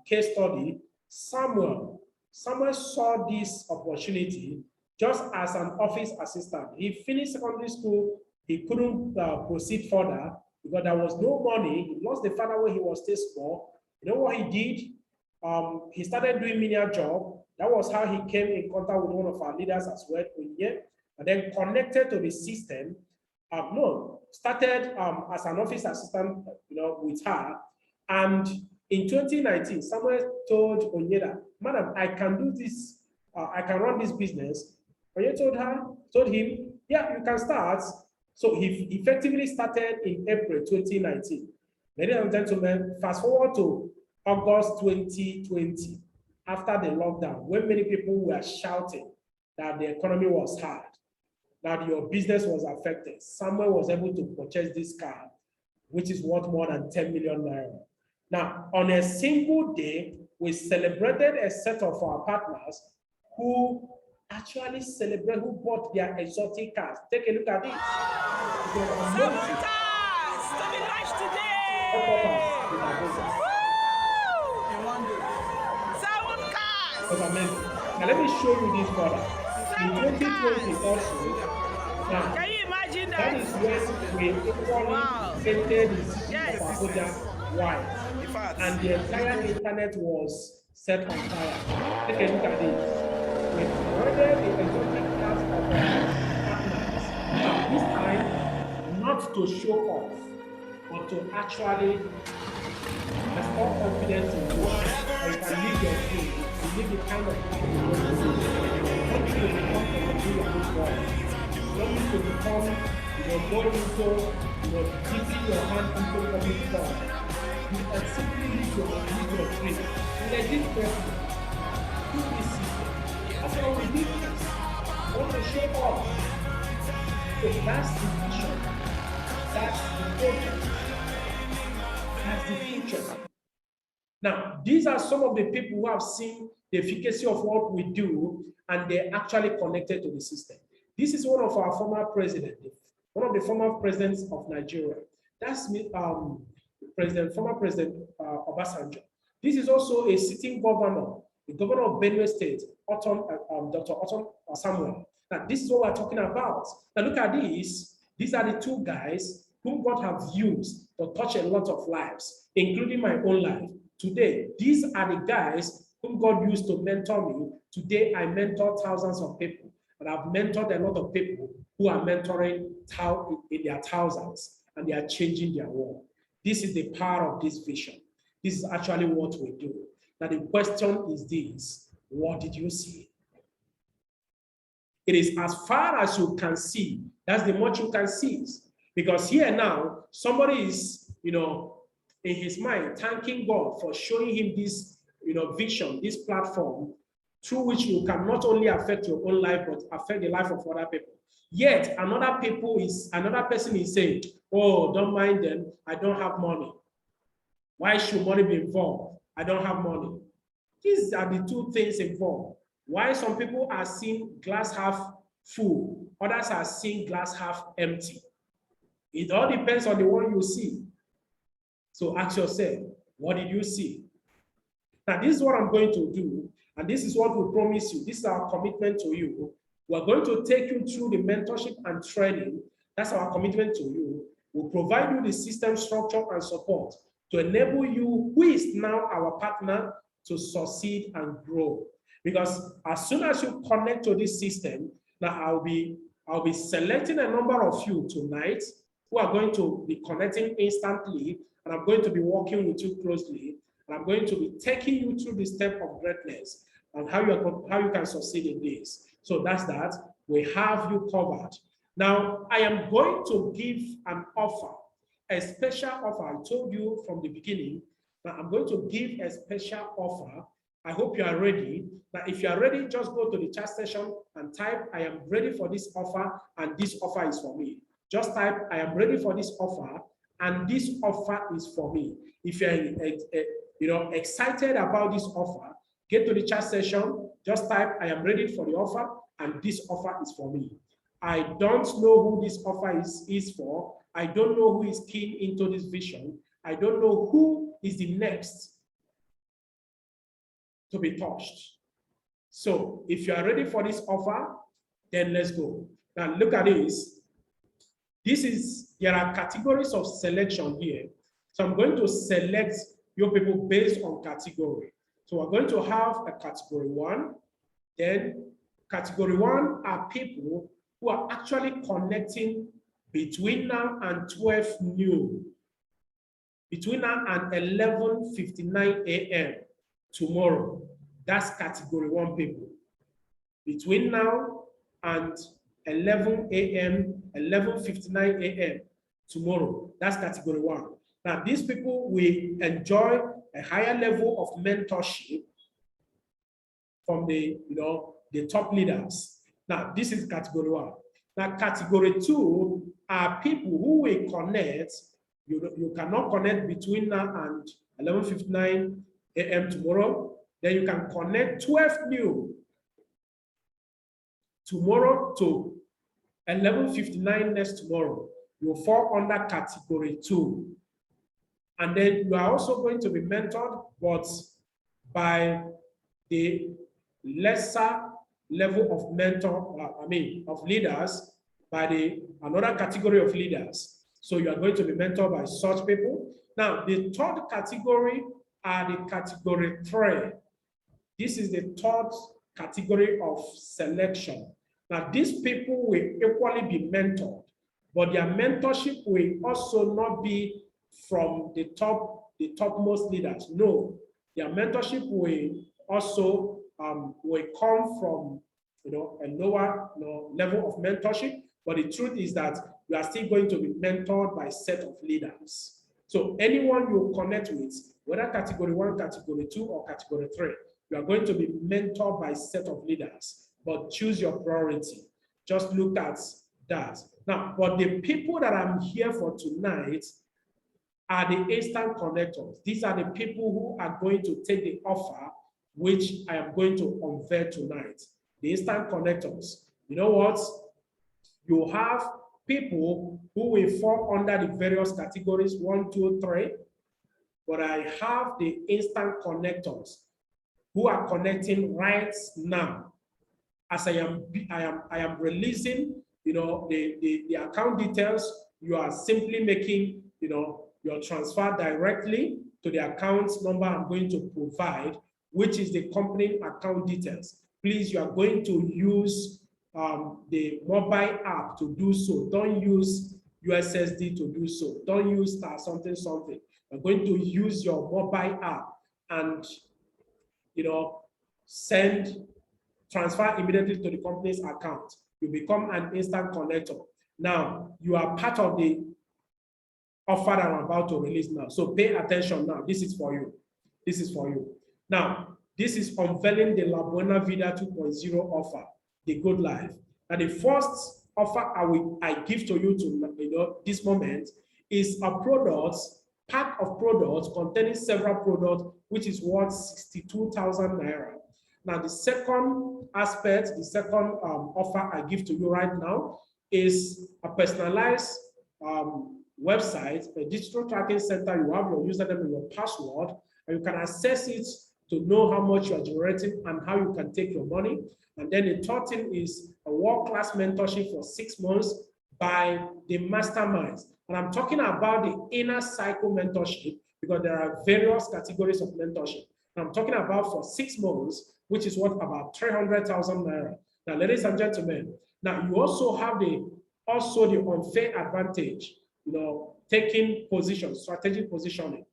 case study. Samuel saw this opportunity just as an office assistant. He finished secondary school. He couldn't proceed further because there was no money. He lost the father when he was still small. You know what he did? He started doing menial job. That was how he came in contact with one of our leaders as well, and then connected to the system. Started as an office assistant, with her. And in 2019, someone told Onyeda, "Madam, I can do this. I can run this business." Onyeda told him, "Yeah, you can start." So he effectively started in April 2019. Ladies and gentlemen, fast forward to August 2020, after the lockdown, when many people were shouting that the economy was hard, that your business was affected, Samuel was able to purchase this car, which is worth more than 10 million naira. Now, on a single day, we celebrated a set of our partners who actually who bought their exotic cars. Take a look at this. Now let me show you this product. In 2020 also, now, can you imagine that? That is when we equally painted the city of Abuja white. And the entire internet was set on fire. Take a look at this. We provided the exotic cars of our partners. Now, this time, not to show off, but to actually restore confidence in you. You can live your dream. You live the kind of life you want to live. Don't need to become a good boy. Don't need to become, going into, dipping your hand into public fund. You can simply live your dream. Like this person, do this system. That's how we live this. I want to show off. So that's the vision. That's the project. That's the future. Now, these are some of the people who have seen the efficacy of what we do, and they're actually connected to the system. This is one of our former presidents, one of the former presidents of Nigeria. That's former President Obasanjo. This is also a sitting governor, the governor of Benue State, Dr. Otton Samuel. Now, this is what we're talking about. Now, look at this. These are the two guys whom God have used to touch a lot of lives, including my own life. Today, these are the guys whom God used to mentor me. Today, I mentor thousands of people, and I've mentored a lot of people who are mentoring in their thousands, and they are changing their world. This is the power of this vision. This is actually what we do. Now, the question is this: what did you see? It is as far as you can see. That's the much you can see. Because here now, somebody is, in his mind, thanking God for showing him this, vision, this platform, through which you can not only affect your own life, but affect the life of other people. Yet another person is saying, "Oh, don't mind them. I don't have money. Why should money be involved? I don't have money." These are the two things involved. Why some people are seeing glass half full, others are seeing glass half empty. It all depends on the one you see. So ask yourself, what did you see? Now, this is what I'm going to do, and this is what we promise you. This is our commitment to you. We're going to take you through the mentorship and training. That's our commitment to you. We'll provide you the system structure and support to enable you, who is now our partner, to succeed and grow. Because as soon as you connect to this system, now I'll be selecting a number of you tonight who are going to be connecting instantly, and I'm going to be working with you closely, and I'm going to be taking you through the step of greatness and how you can succeed in this. So that's that. We have you covered. Now, I am going to give an offer, a special offer. I told you from the beginning that I'm going to give a special offer. I hope you are ready. Now, if you are ready, just go to the chat session and type, I am ready for this offer, and this offer is for me. Just type, I am ready for this offer, and this offer is for me. If you're excited about this offer, get to the chat session, just type, I am ready for the offer, and this offer is for me. I don't know who this offer is for. I don't know who is keen into this vision. I don't know who is the next to be touched. So if you are ready for this offer, then let's go. Now look at this. There are categories of selection here. So I'm going to select your people based on category. So we're going to have a category 1. Then category 1 are people who are actually connecting between now and 12 noon, between now and 11:59 a.m. tomorrow. That's category 1 people. Between now and 11 a.m., 11:59 a.m. tomorrow. That's category 1. Now, these people will enjoy a higher level of mentorship from the top leaders. Now, this is category 1. Now, category 2 are people who will connect. You cannot connect between now and 11:59 a.m. tomorrow. Then you can connect 12 noon tomorrow to 11:59 next tomorrow. You fall under category 2. And then you are also going to be mentored, but by the lesser level of of leaders, by another category of leaders. So you are going to be mentored by such people. Now, the third category are the category 3. This is the third category of selection. Now, these people will equally be mentored, but their mentorship will also not be from the topmost leaders. No, their mentorship will also will come from a lower level of mentorship. But the truth is that you are still going to be mentored by a set of leaders. So anyone you connect with, whether category 1, category 2, or category 3, you are going to be mentored by a set of leaders. But choose your priority. Just look at that. Now, but the people that I'm here for tonight are the instant connectors. These are the people who are going to take the offer which I am going to unveil tonight. The instant connectors. You know what? You have people who will fall under the various categories 1, 2, 3, but I have the instant connectors who are connecting right now. As I am releasing, the account details. You are simply making, your transfer directly to the account number I'm going to provide, which is the company account details. Please, you are going to use the mobile app to do so. Don't use USSD to do so. Don't use star something something. You're going to use your mobile app and transfer immediately to the company's account. You become an instant connector. Now, you are part of the offer that I'm about to release now. So pay attention now. This is for you. This is for you. Now, this is unveiling the La Buena Vida 2.0 offer, the good life. And the first offer I give to you to this moment is a pack of products containing several products, which is worth 62,000 naira. Now, the second aspect, the second offer I give to you right now is a personalized website, a digital tracking center. You have your username and your password, and you can access it to know how much you are generating and how you can take your money. And then the third thing is a world-class mentorship for 6 months by the masterminds. And I'm talking about the inner cycle mentorship because there are various categories of mentorship. And I'm talking about for 6 months, which is what, about 300,000 naira. Now, ladies and gentlemen, now you also have the unfair advantage, taking position, strategic positioning.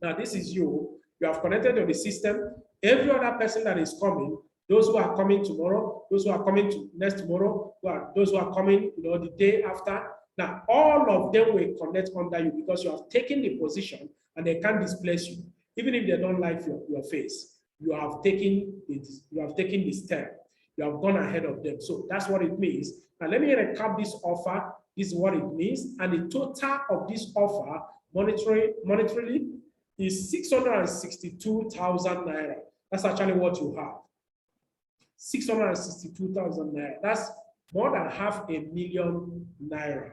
Now, this is you have connected to the system. Every other person that is coming, those who are coming tomorrow, those who are coming to next tomorrow, those who are coming, the day after. Now, all of them will connect under you because you have taken the position and they can't displace you. Even if they don't like your face, you have taken the step. You have gone ahead of them. So that's what it means. Now, let me recap this offer. This is what it means. And the total of this offer, monetarily, is 662,000 naira. That's actually what you have. 662,000 naira. That's more than 500,000 naira.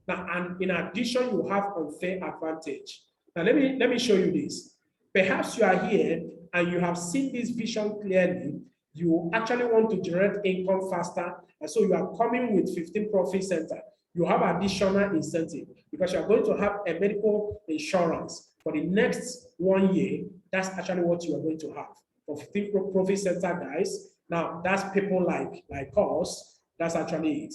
Now, and in addition, you have unfair advantage. Now, let me show you this. Perhaps you are here and you have seen this vision clearly. You actually want to generate income faster, and so you are coming with 15 profit center. You have additional incentive because you are going to have a medical insurance for the next 1 year. That's actually what you are going to have for 15 profit center, guys. Now, that's people like us. That's actually it.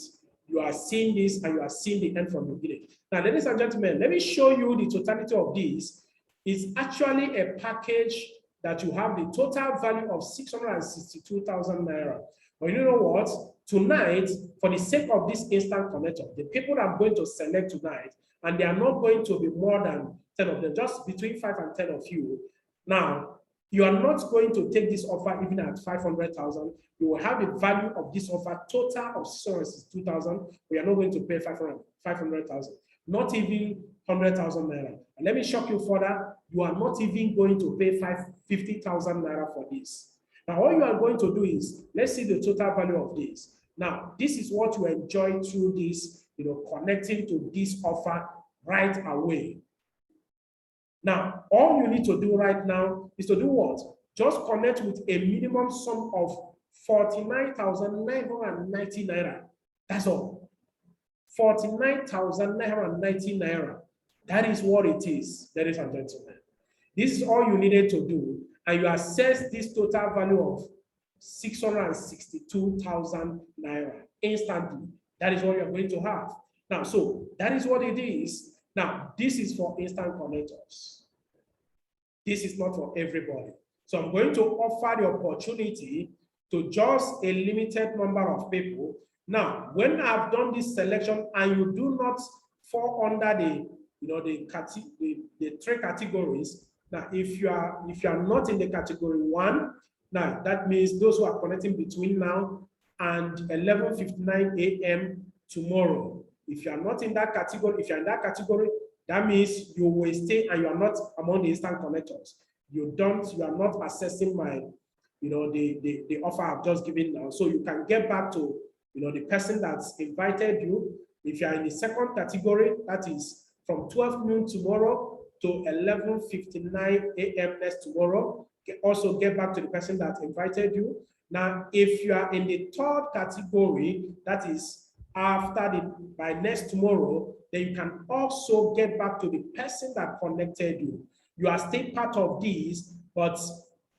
You are seeing this and you are seeing the end from the beginning. Now, ladies and gentlemen, let me show you the totality of this. It's actually a package that you have the total value of 662,000 naira. But you know what? Tonight, for the sake of this instant connector, the people that I'm going to select tonight, and they are not going to be more than 10 of them, just between 5 and 10 of you. Now, you are not going to take this offer even at 500,000. You will have the value of this offer total of 662,000. We are not going to pay 500,000, not even 100,000 naira. And let me shock you further. You are not even going to pay 50,000 naira for this. Now, all you are going to do is, let's see the total value of this. Now, this is what you enjoy through this, connecting to this offer right away. Now, all you need to do right now is to do what? Just connect with a minimum sum of 49,990 naira. That's all. 49,990 naira. That is what it is, ladies and gentlemen. This is all you needed to do, and you assess this total value of 662,000 naira instantly. That is what you're going to have. Now, so that is what it is. Now, this is for instant connectors. This is not for everybody. So I'm going to offer the opportunity to just a limited number of people. Now, when I've done this selection and you do not fall under the three categories. Now, if you are not in the category 1, now that means those who are connecting between now and 11:59 a.m. tomorrow. If you are not in that category, if you're in that category, that means you will stay and you are not among the instant connectors. You are not accessing my, the offer I've just given now. So you can get back to, the person that's invited you. If you are in the second category, that is from 12 noon tomorrow to 11:59 a.m. next tomorrow. Also get back to the person that invited you. Now, if you are in the third category, that is by next tomorrow, then you can also get back to the person that connected you. You are still part of these, but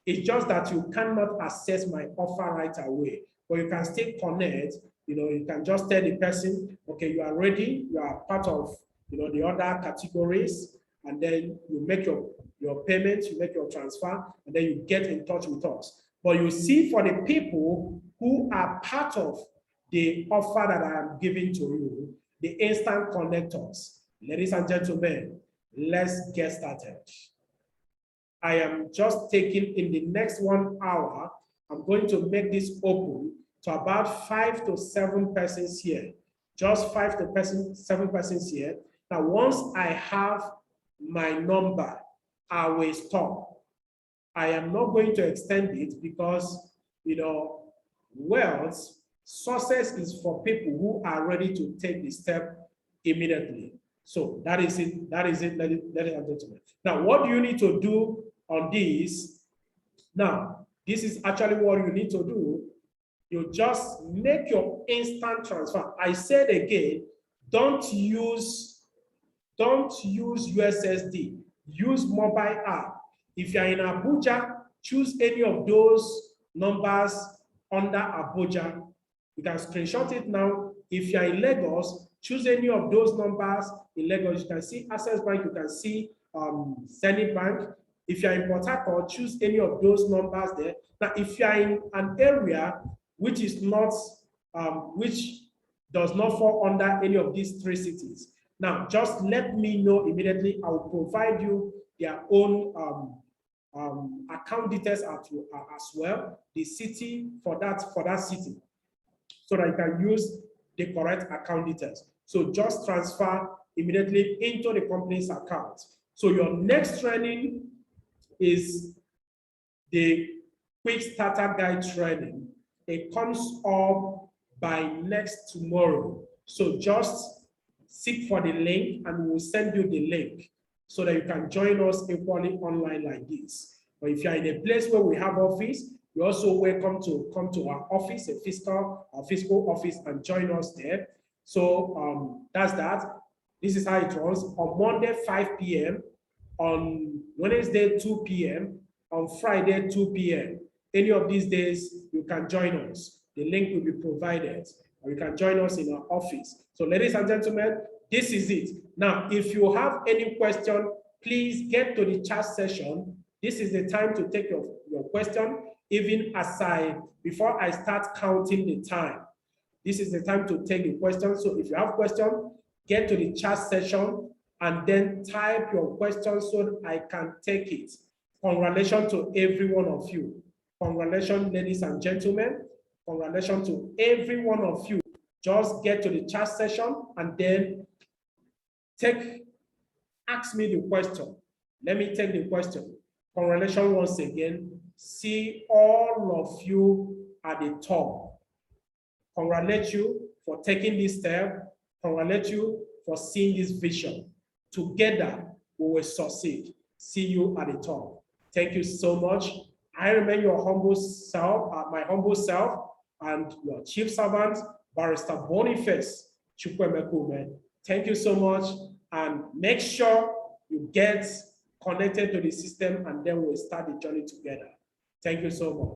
it's just that you cannot access my offer right away. But you can still connect. You can just tell the person, okay, you are ready, you are part of the other categories, and then you make your payments, you make your transfer, and then you get in touch with us. But you see, for the people who are part of the offer that I am giving to you, the instant connectors, ladies and gentlemen, let's get started. I am just taking, in the next 1 hour, I'm going to make this open to about 5 to 7 persons here. Just 5 to 7 persons here. Now, once I have my number, I will stop. I am not going to extend it because, wealth, success is for people who are ready to take the step immediately. So that is it, ladies and gentlemen. Now, what do you need to do on this? Now, this is actually what you need to do. You just make your instant transfer. I said again, don't use USSD, use mobile app. If you're in Abuja, choose any of those numbers under Abuja. You can screenshot it now. If you are in Lagos, choose any of those numbers in Lagos. You can see Access Bank, you can see Zenith Bank. If you are in Port Harcourt, choose any of those numbers there. Now, if you are in an area which is not, which does not fall under any of these three cities, now just let me know immediately. I will provide you their own account details as well, the city for that city, so that you can use the correct account details. So just transfer immediately into the company's account. So your next training is the quick starter guide training. It comes up by next tomorrow. So just seek for the link and we'll send you the link so that you can join us equally online like this. But if you're in a place where we have office, you're also welcome to come to our office, a physical office, and join us there. So that's that. This is how it runs. On Monday, 5 p.m., on Wednesday, 2 p.m., on Friday, 2 p.m. Any of these days, you can join us. The link will be provided, or you can join us in our office. So ladies and gentlemen, this is it. Now, if you have any question, please get to the chat session. This is the time to take your question, even aside, before I start counting the time. This is the time to take the question. So if you have question, get to the chat session and then type your question so I can take it. Congratulations to every one of you. Congratulations, ladies and gentlemen. Congratulations to every one of you. Just get to the chat session and then ask me the question. Let me take the question. Congratulations once again. See all of you at the top. Congratulate you for taking this step. Congratulate you for seeing this vision. Together, we will succeed. See you at the top. Thank you so much. I remain your humble self, my humble self, and your chief servant, Barrister Boniface Chukwemekume. Thank you so much, and make sure you get connected to the system, and then we'll start the journey together. Thank you so much.